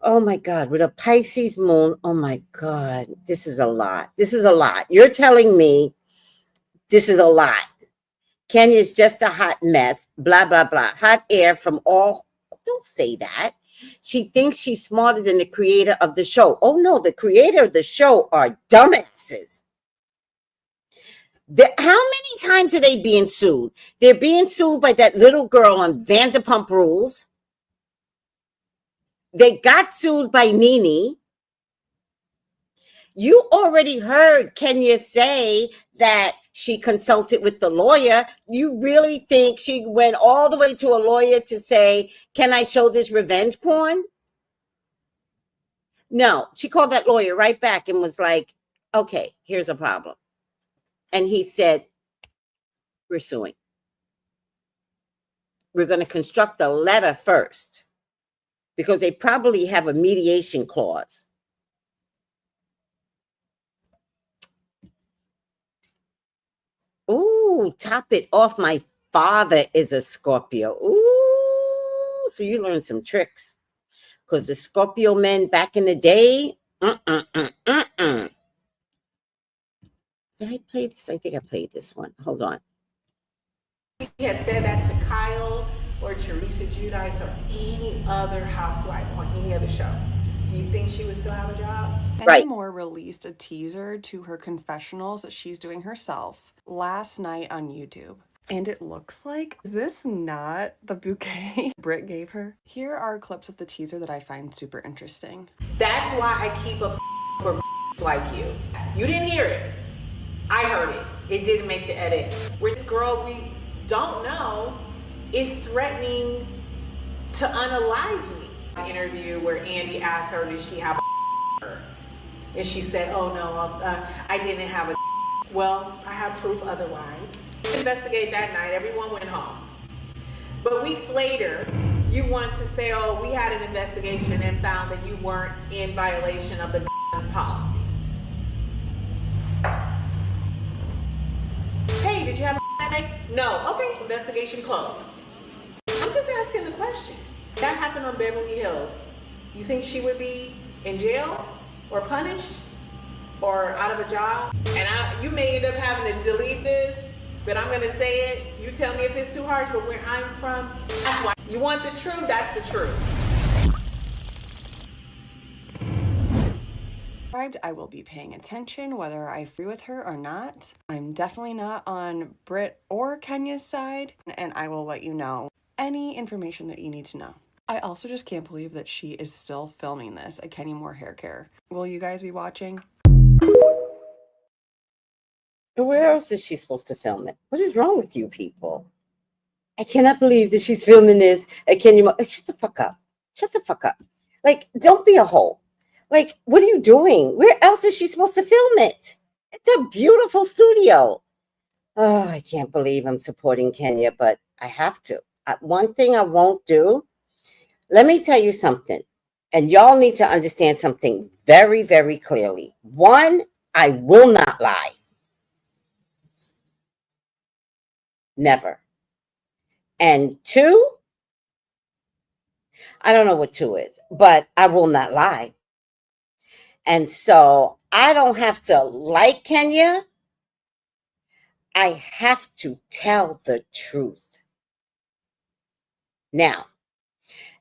Oh, my God. With a Pisces moon. Oh, my God. This is a lot. This is a lot. You're telling me this is a lot. Kenya's just a hot mess. Blah, blah, blah. Hot air from all. Don't say that. She thinks she's smarter than the creator of the show. Oh, no. The creator of the show are dumbasses. How many times are they being sued? They're being sued by that little girl on Vanderpump Rules. They got sued by Nene. You already heard Kenya say that she consulted with the lawyer. You really think she went all the way to a lawyer to say, can I show this revenge porn? No, she called that lawyer right back and was like, okay, here's a problem. And he said, we're suing. We're going to construct the letter first because they probably have a mediation clause. Ooh, top it off. My father is a Scorpio. Ooh, so you learned some tricks because the Scorpio men back in the day. Did I play this? I think I played this one. Hold on. He had said that to Kyle or Teresa Giudice or any other housewife on any other show, do you think she would still have a job? Kenya Moore released a teaser to her confessionals that she's doing herself last night on YouTube. And it looks like, is this not the bouquet Brit gave her? Here are clips of the teaser that I find super interesting. That's why I keep a for like you. You didn't hear it. I heard it. It didn't make the edit. We're this girl we don't know is threatening to unalive me. An interview where Andy asked her, did she have a and she said, oh no, I didn't have a well, I have proof otherwise. Investigate that night, everyone went home. But weeks later, you want to say, oh, we had an investigation and found that you weren't in violation of the policy. Hey, did you have a that night? No. Okay, investigation closed. I'm just asking the question. That happened on Beverly Hills. You think she would be in jail or punished or out of a job? And you may end up having to delete this, but I'm going to say it. You tell me if it's too harsh, but where I'm from, that's why. You want the truth, that's the truth. I will be paying attention whether I agree with her or not. I'm definitely not on Brit or Kenya's side, and I will let you know any information that you need to know. I also just can't believe that she is still filming this at Kenya Moore Hair Care. Will you guys be watching? Where else is she supposed to film it? What is wrong with you people? I cannot believe that she's filming this at Kenya. Shut the fuck up. Shut the fuck up. Like, don't be a hoe. Like, what are you doing? Where else is she supposed to film it? It's a beautiful studio. Oh, I can't believe I'm supporting Kenya, but I have to. One thing I won't do, let me tell you something. And y'all need to understand something very, very clearly. One, I will not lie. Never. And two, I don't know what two is, but I will not lie. And so I don't have to like Kenya. I have to tell the truth. Now,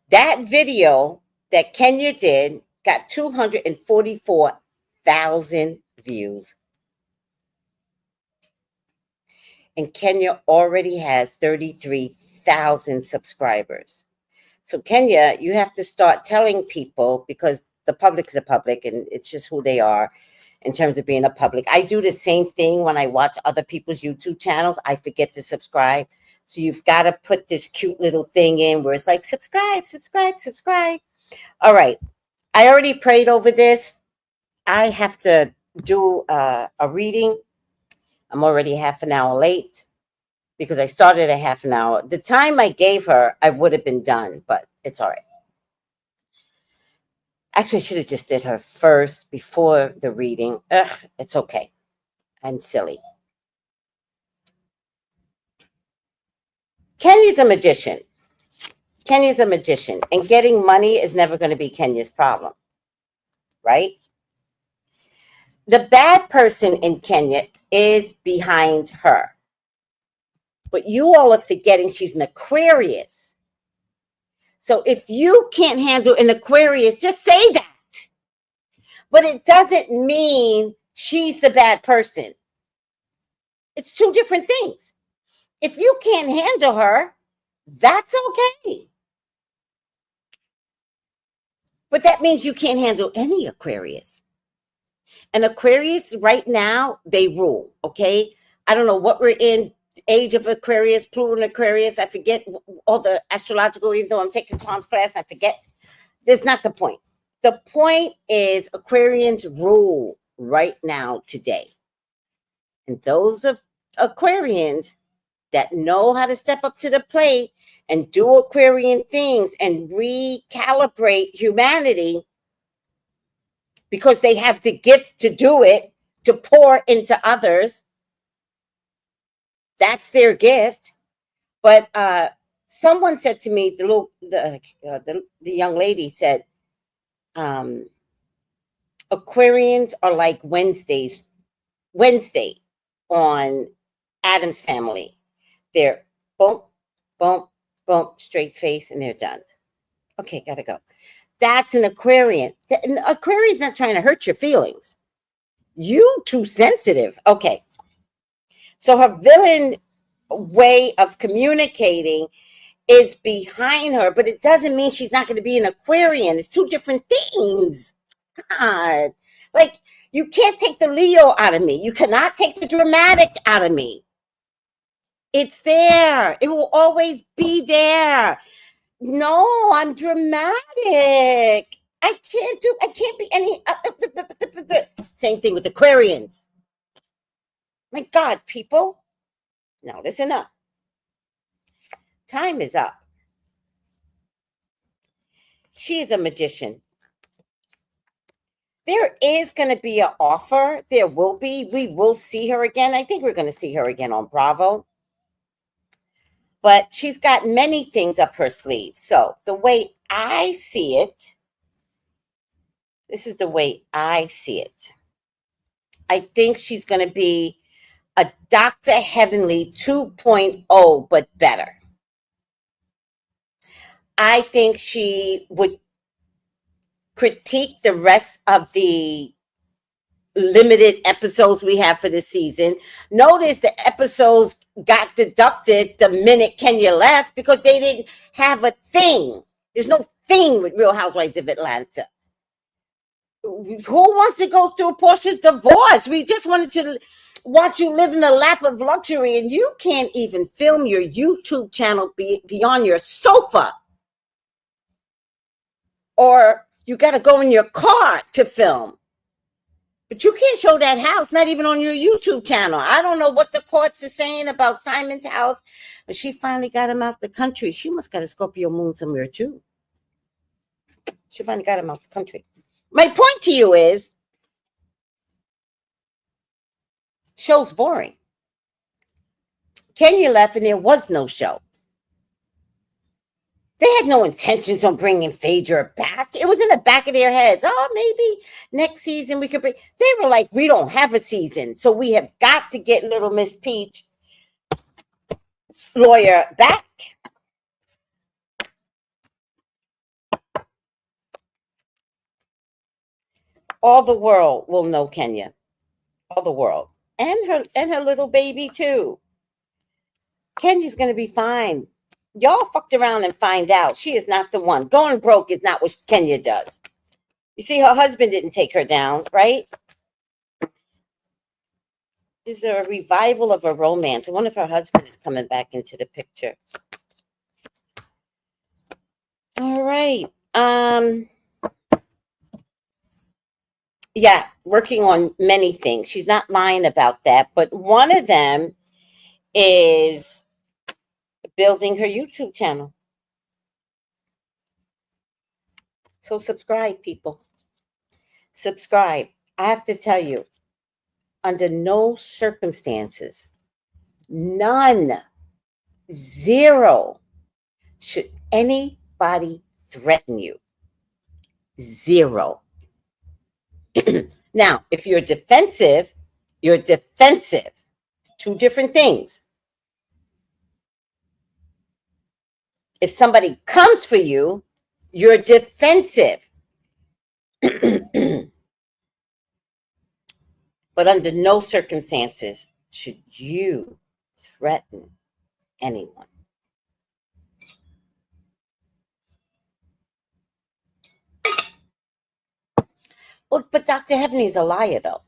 that video that Kenya did got 244,000 views. And Kenya already has 33,000 subscribers. So Kenya, you have to start telling people, because the public's the public and it's just who they are in terms of being a public. I do the same thing when I watch other people's YouTube channels. I forget to subscribe. So you've got to put this cute little thing in where it's like, subscribe, subscribe, subscribe. All right. I already prayed over this. I have to do a reading. I'm already half an hour late because I started at half an hour. The time I gave her, I would have been done, but it's all right. Actually, I should have just did her first before the reading. Ugh, it's okay. I'm silly. Kenya's a magician. Kenya's a magician. And getting money is never going to be Kenya's problem. Right? The bad person in Kenya is behind her. But you all are forgetting she's an Aquarius. So if you can't handle an Aquarius, just say that. But it doesn't mean she's the bad person. It's two different things. If you can't handle her, that's okay. But that means you can't handle any Aquarius. And Aquarius right now, they rule, okay? I don't know what we're in, age of Aquarius, Pluto Aquarius. I forget all the astrological, even though I'm taking Tom's class, and I forget. That's not the point. The point is Aquarians rule right now today. And those of Aquarians that know how to step up to the plate and do Aquarian things and recalibrate humanity because they have the gift to do it, to pour into others. That's their gift. But someone said to me, the young lady said, Aquarians are like Wednesday on Addams Family. They're boom, boom, boom, straight face, and they're done. Okay, gotta go. That's an Aquarian. An Aquarian's not trying to hurt your feelings. You too sensitive. Okay. So her villain way of communicating is behind her, but it doesn't mean she's not going to be an Aquarian. It's two different things. God. Like, you can't take the Leo out of me. You cannot take the dramatic out of me. It's there. It will always be there. No, I'm dramatic. I can't be any. Same thing with Aquarians. My God, people. Now listen up. Time is up. She is a magician. There is going to be an offer. There will be. We will see her again. I think we're going to see her again on Bravo. But she's got many things up her sleeve. So the way I see it, this is the way I see it. I think she's going to be a Dr. Heavenly 2.0, but better. I think she would critique the rest of the limited episodes we have for this season. Notice the episodes got deducted the minute Kenya left because they didn't have a thing. There's no thing with Real Housewives of Atlanta. Who wants to go through Portia's divorce? We just wanted to watch you live in the lap of luxury, and you can't even film your YouTube channel beyond your sofa. Or you got to go in your car to film. But you can't show that house, not even on your YouTube channel. I don't know what the courts are saying about Simon's house, but she finally got him out the country. She must got a Scorpio moon somewhere too. She finally got him out the country. My point to you is, show's boring. Kenya left and there was no show. They had no intentions on bringing Phaedra back. It was in the back of their heads. Oh, maybe next season we could bring. They were like, we don't have a season, so we have got to get Little Miss Peach lawyer back. All the world will know Kenya. All the world. And her little baby too. Kenya's gonna be fine. Y'all fucked around and find out she is not the one. Going broke is not what Kenya does. You see, her husband didn't take her down, right? There's a revival of a romance. I wonder if her husband is coming back into the picture. All right. Yeah, working on many things. She's not lying about that, but one of them is building her YouTube channel. So subscribe, people. Subscribe. I have to tell you, under no circumstances, none, zero, should anybody threaten you. Zero. Now, if you're defensive, you're defensive. Two different things. If somebody comes for you, you're defensive. But under no circumstances should you threaten anyone. Well, but Dr. Heavenly is a liar, though.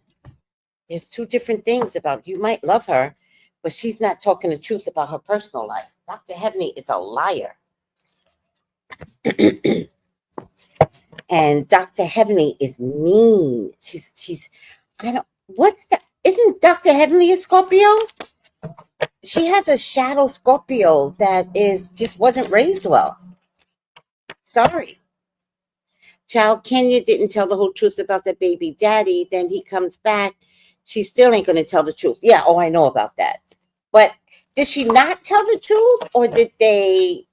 There's two different things about you might love her, but she's not talking the truth about her personal life. Dr. Heavenly is a liar. And Dr. Heavenly is mean. She's I don't what's that? Isn't Dr. Heavenly a Scorpio? She has a shadow Scorpio that just wasn't raised well. Sorry. Child, Kenya didn't tell the whole truth about the baby daddy. Then he comes back. She still ain't going to tell the truth. Yeah, I know about that. But did she not tell the truth, or did they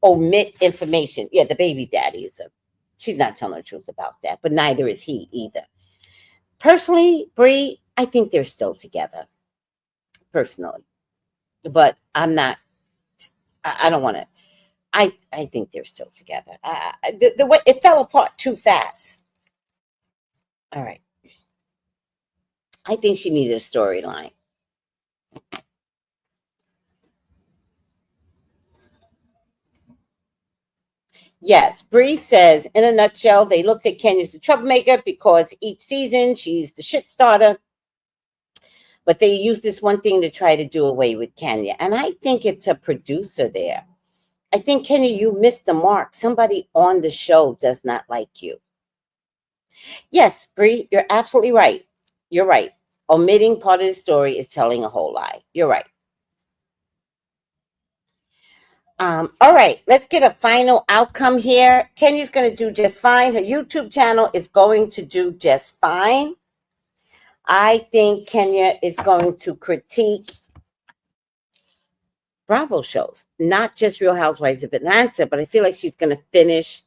omit information? Yeah, the baby daddy she's not telling the truth about that, but neither is he either. Personally, Bree, I think they're still together. Personally. But I'm not, I don't want to, I think they're still together. The way it fell apart too fast. All right. I think she needed a storyline. Yes, Bree says, in a nutshell, they looked at Kenya as the troublemaker because each season she's the shit starter. But they use this one thing to try to do away with Kenya. And I think it's a producer there. I think, Kenya, you missed the mark. Somebody on the show does not like you. Yes, Bree, you're absolutely right. You're right. Omitting part of the story is telling a whole lie. You're right. All right, let's get a final outcome here. Kenya's going to do just fine. Her YouTube channel is going to do just fine. I think Kenya is going to critique Bravo shows, not just Real Housewives of Atlanta, but I feel like she's going to finish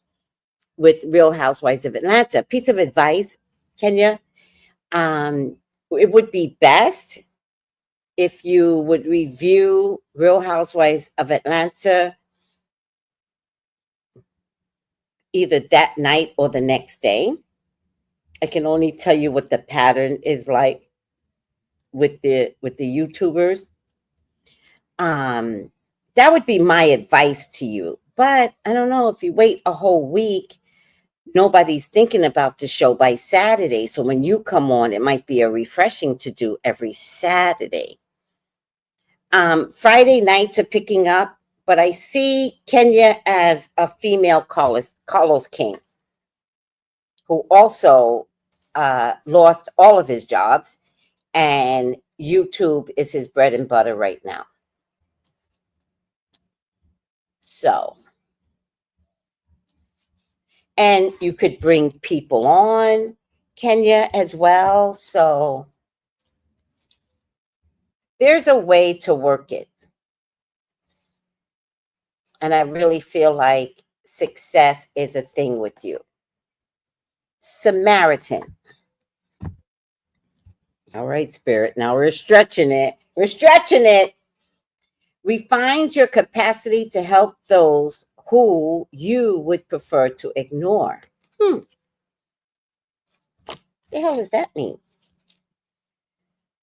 with Real Housewives of Atlanta. Piece of advice, Kenya, it would be best if you would review Real Housewives of Atlanta either that night or the next day. I can only tell you what the pattern is like with the YouTubers. That would be my advice to you. But I don't know, if you wait a whole week, nobody's thinking about the show by Saturday. So when you come on, it might be a refreshing to do every Saturday. Friday nights are picking up, but I see Kenya as a female Carlos King, who also lost all of his jobs, and YouTube is his bread and butter right now. So, and you could bring people on, Kenya, as well. So there's a way to work it. And I really feel like success is a thing with you. Samaritan. All right, Spirit. Now we're stretching it. We're stretching it. Refines your capacity to help those who you would prefer to ignore. The hell does that mean?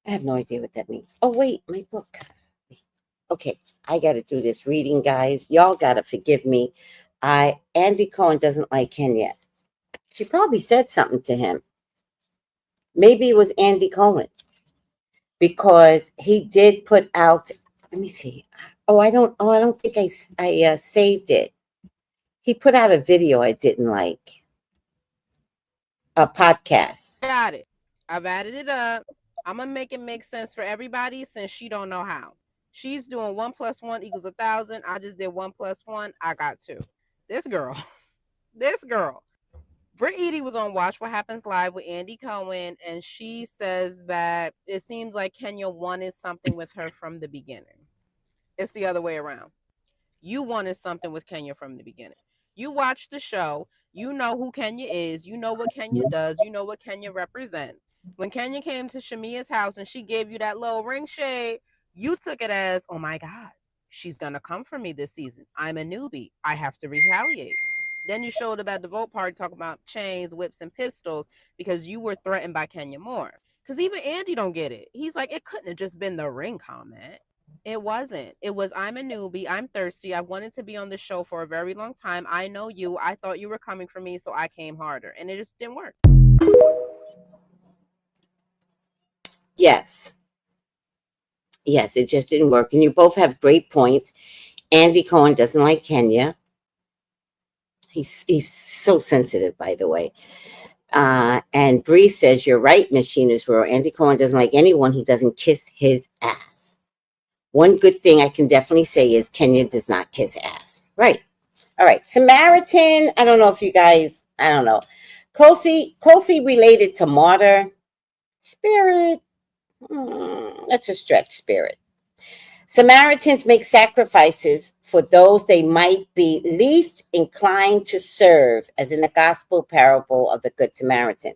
I have no idea what that means. Oh, wait, my book. Okay, I got to do this reading, guys. Y'all got to forgive me. Andy Cohen doesn't like Kenya. She probably said something to him. Maybe it was Andy Cohen, because he did put out, let me see. I don't think I saved it. He put out a video I didn't like. A podcast. Got it. I've added it up. I'm gonna make it make sense for everybody since she don't know how. She's doing 1 + 1 = 1,000. I just did 1 + 1. I got 2. This girl. Britt Eady was on Watch What Happens Live with Andy Cohen, and she says that it seems like Kenya wanted something with her from the beginning. It's the other way around. You wanted something with Kenya from the beginning. You watched the show. You know who Kenya is. You know what Kenya does. You know what Kenya represents. When Kenya came to Shamia's house and she gave you that little ring shade, you took it as, oh my God, she's going to come for me this season. I'm a newbie. I have to retaliate. Then you showed up at the vote party talking about chains, whips, and pistols because you were threatened by Kenya Moore. Because even Andy don't get it. He's like, it couldn't have just been the ring comment. It wasn't. It was, I'm a newbie. I'm thirsty. I wanted to be on the show for a very long time. I know you. I thought you were coming for me, so I came harder. And it just didn't work. Yes. Yes, it just didn't work. And you both have great points. Andy Cohen doesn't like Kenya. He's so sensitive, by the way. And Bree says, you're right, Miss Sheena's World. Andy Cohen doesn't like anyone who doesn't kiss his ass. One good thing I can definitely say is Kenya does not kiss ass. Right. All right. Samaritan, I don't know if you guys, I don't know. Closely related to martyr. Spirit. That's a stretch, Spirit. Samaritans make sacrifices for those they might be least inclined to serve, as in the gospel parable of the Good Samaritan.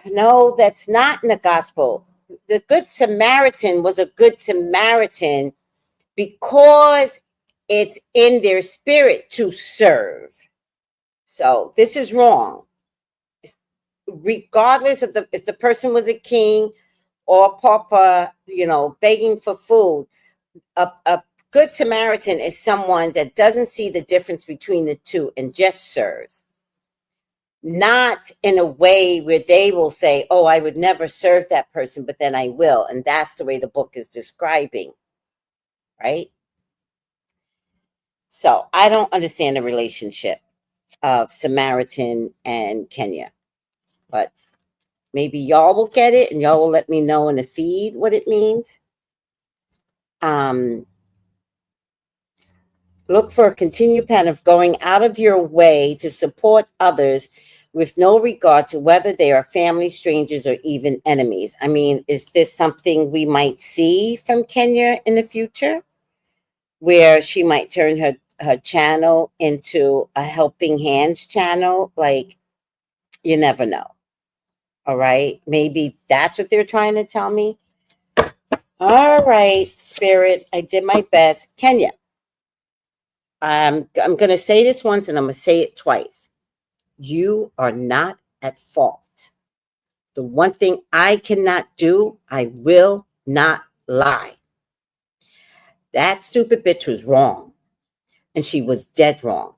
No, that's not in the gospel. The Good Samaritan was a Good Samaritan because it's in their spirit to serve. So this is wrong. Regardless of if the person was a king or pauper, begging for food, a Good Samaritan is someone that doesn't see the difference between the two and just serves. not in a way where they will say, oh, I would never serve that person, but then I will. And that's the way the book is describing, right? So I don't understand the relationship of Samaritan and Kenya, but maybe y'all will get it and y'all will let me know in the feed what it means. Look for a continued pattern of going out of your way to support others with no regard to whether they are family, strangers, or even enemies. I mean, is this something we might see from Kenya in the future, where she might turn her channel into a helping hands channel? Like, you never know. All right. Maybe that's what they're trying to tell me. All right, Spirit. I did my best. Kenya, I'm going to say this once and I'm going to say it twice. You are not at fault. The one thing I cannot do, I will not lie. That stupid bitch was wrong. And she was dead wrong.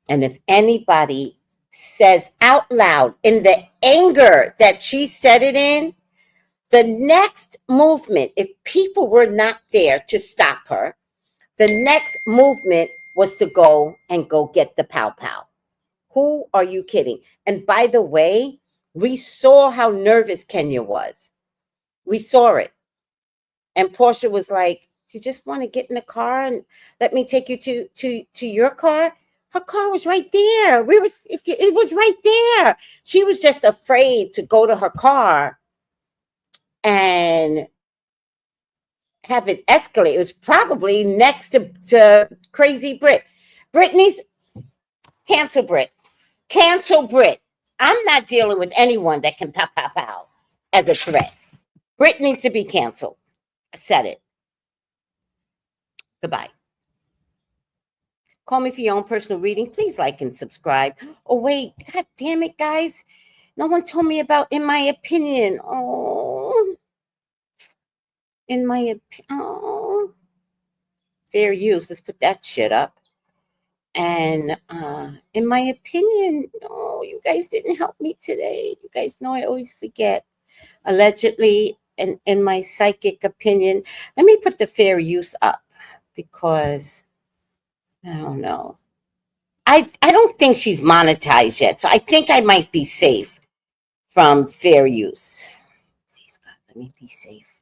And if anybody says out loud in the anger that she said it in, the next movement, if people were not there to stop her, the next movement was to go get the pow pow. Who are you kidding? And by the way, we saw how nervous Kenya was. We saw it. And Portia was like, do you just want to get in the car and let me take you to your car? Her car was right there. It was right there. She was just afraid to go to her car and have it escalate. It was probably next to Crazy Brit. Brittany's cancel Brit. Cancel Brit. I'm not dealing with anyone that can pow, pow, pow as a threat. Brit needs to be canceled. I said it. Goodbye. Call me for your own personal reading. Please like and subscribe. Oh, wait. God damn it, guys. No one told me about In My Opinion. Oh. In my opinion. Oh. Fair use. Let's put that shit up. And in my opinion, oh, you guys didn't help me today. You guys know I always forget. Allegedly, and in my psychic opinion, let me put the fair use up because I don't know. I don't think she's monetized yet, so I think I might be safe from fair use. Please, God, let me be safe.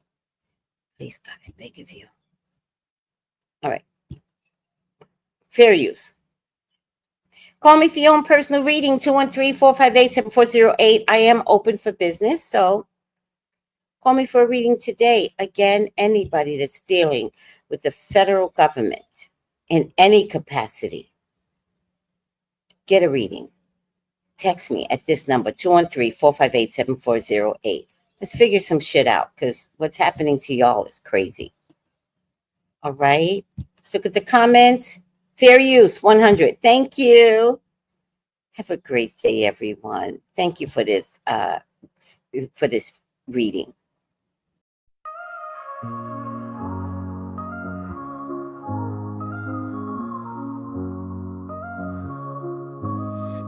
Please, God, I beg of you. All right. Fair use. Call me for your own personal reading, 213-458-7408. I am open for business, so call me for a reading today. Again, anybody that's dealing with the federal government in any capacity, get a reading. Text me at this number, 213-458-7408. Let's figure some shit out because what's happening to y'all is crazy. All right. Let's look at the comments. Fair use, 100. Thank you. Have a great day, everyone. Thank you for this reading.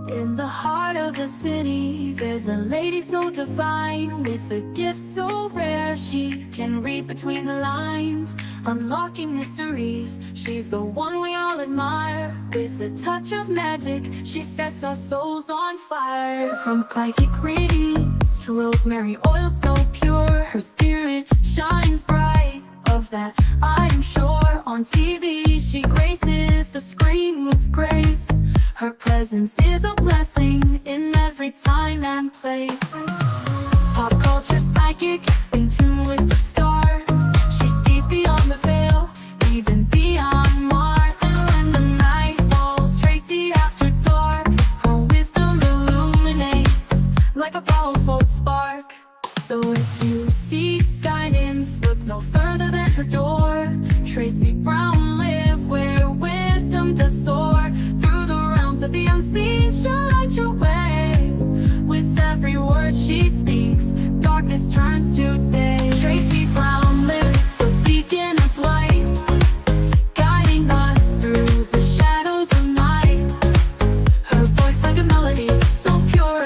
In the heart of the city, there's a lady so divine, with a gift so rare she can read between the lines, unlocking mysteries. She's the one we all admire. With a touch of magic, she sets our souls on fire. From psychic readings to rosemary oil so pure, her spirit shines bright. Of that I am sure. On TV she graces the screen with grace. Her presence is a blessing in every time and place. Pop culture psychic, in tune with the stars. She sees beyond the veil, even beyond Mars. And when the night falls, Tracy after dark, her wisdom illuminates like a powerful spark. So if you seek guidance, look no further than her door. Tracy Brown live where wisdom does soar. Through the realms of the unseen, she'll light your way. With every word she speaks, darkness turns to day. Tracy Brown live, the beacon of light, guiding us through the shadows of night. Her voice like a melody, so pure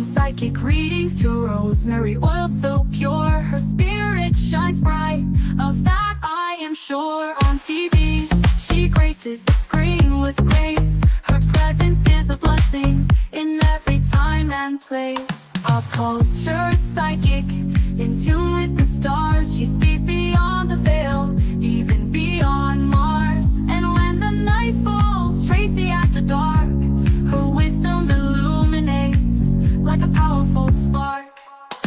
psychic readings to rosemary oil so pure. Her spirit shines bright, of that I am sure. On TV, she graces the screen with grace. Her presence is a blessing in every time and place. Pop culture psychic, in tune with the stars. She sees beyond the veil, even beyond Mars. And when the night falls, Tracy after dark, her wisdom illuminates like a powerful spark.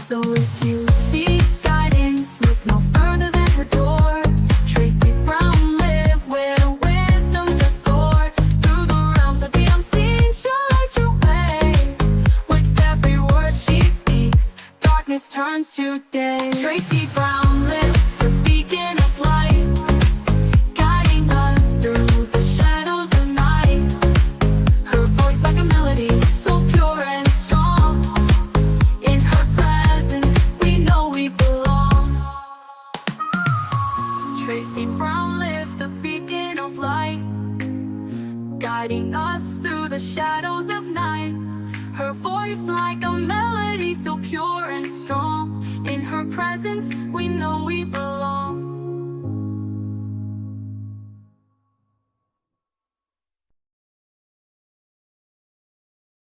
So if you seek guidance, look no further than her door. Tracy Brown live where wisdom does soar. Through the realms of the unseen, she'll light your way. With every word she speaks, darkness turns to day. Tracy Brown live, the beacon of light, guiding us through the shadows of night. Her voice like a melody, so pure and strong. In her presence, we know we belong. Tracy Brown lived the beacon of light, guiding us through the shadows of night. Her voice like a melody, so pure and strong. In her presence, we know we belong.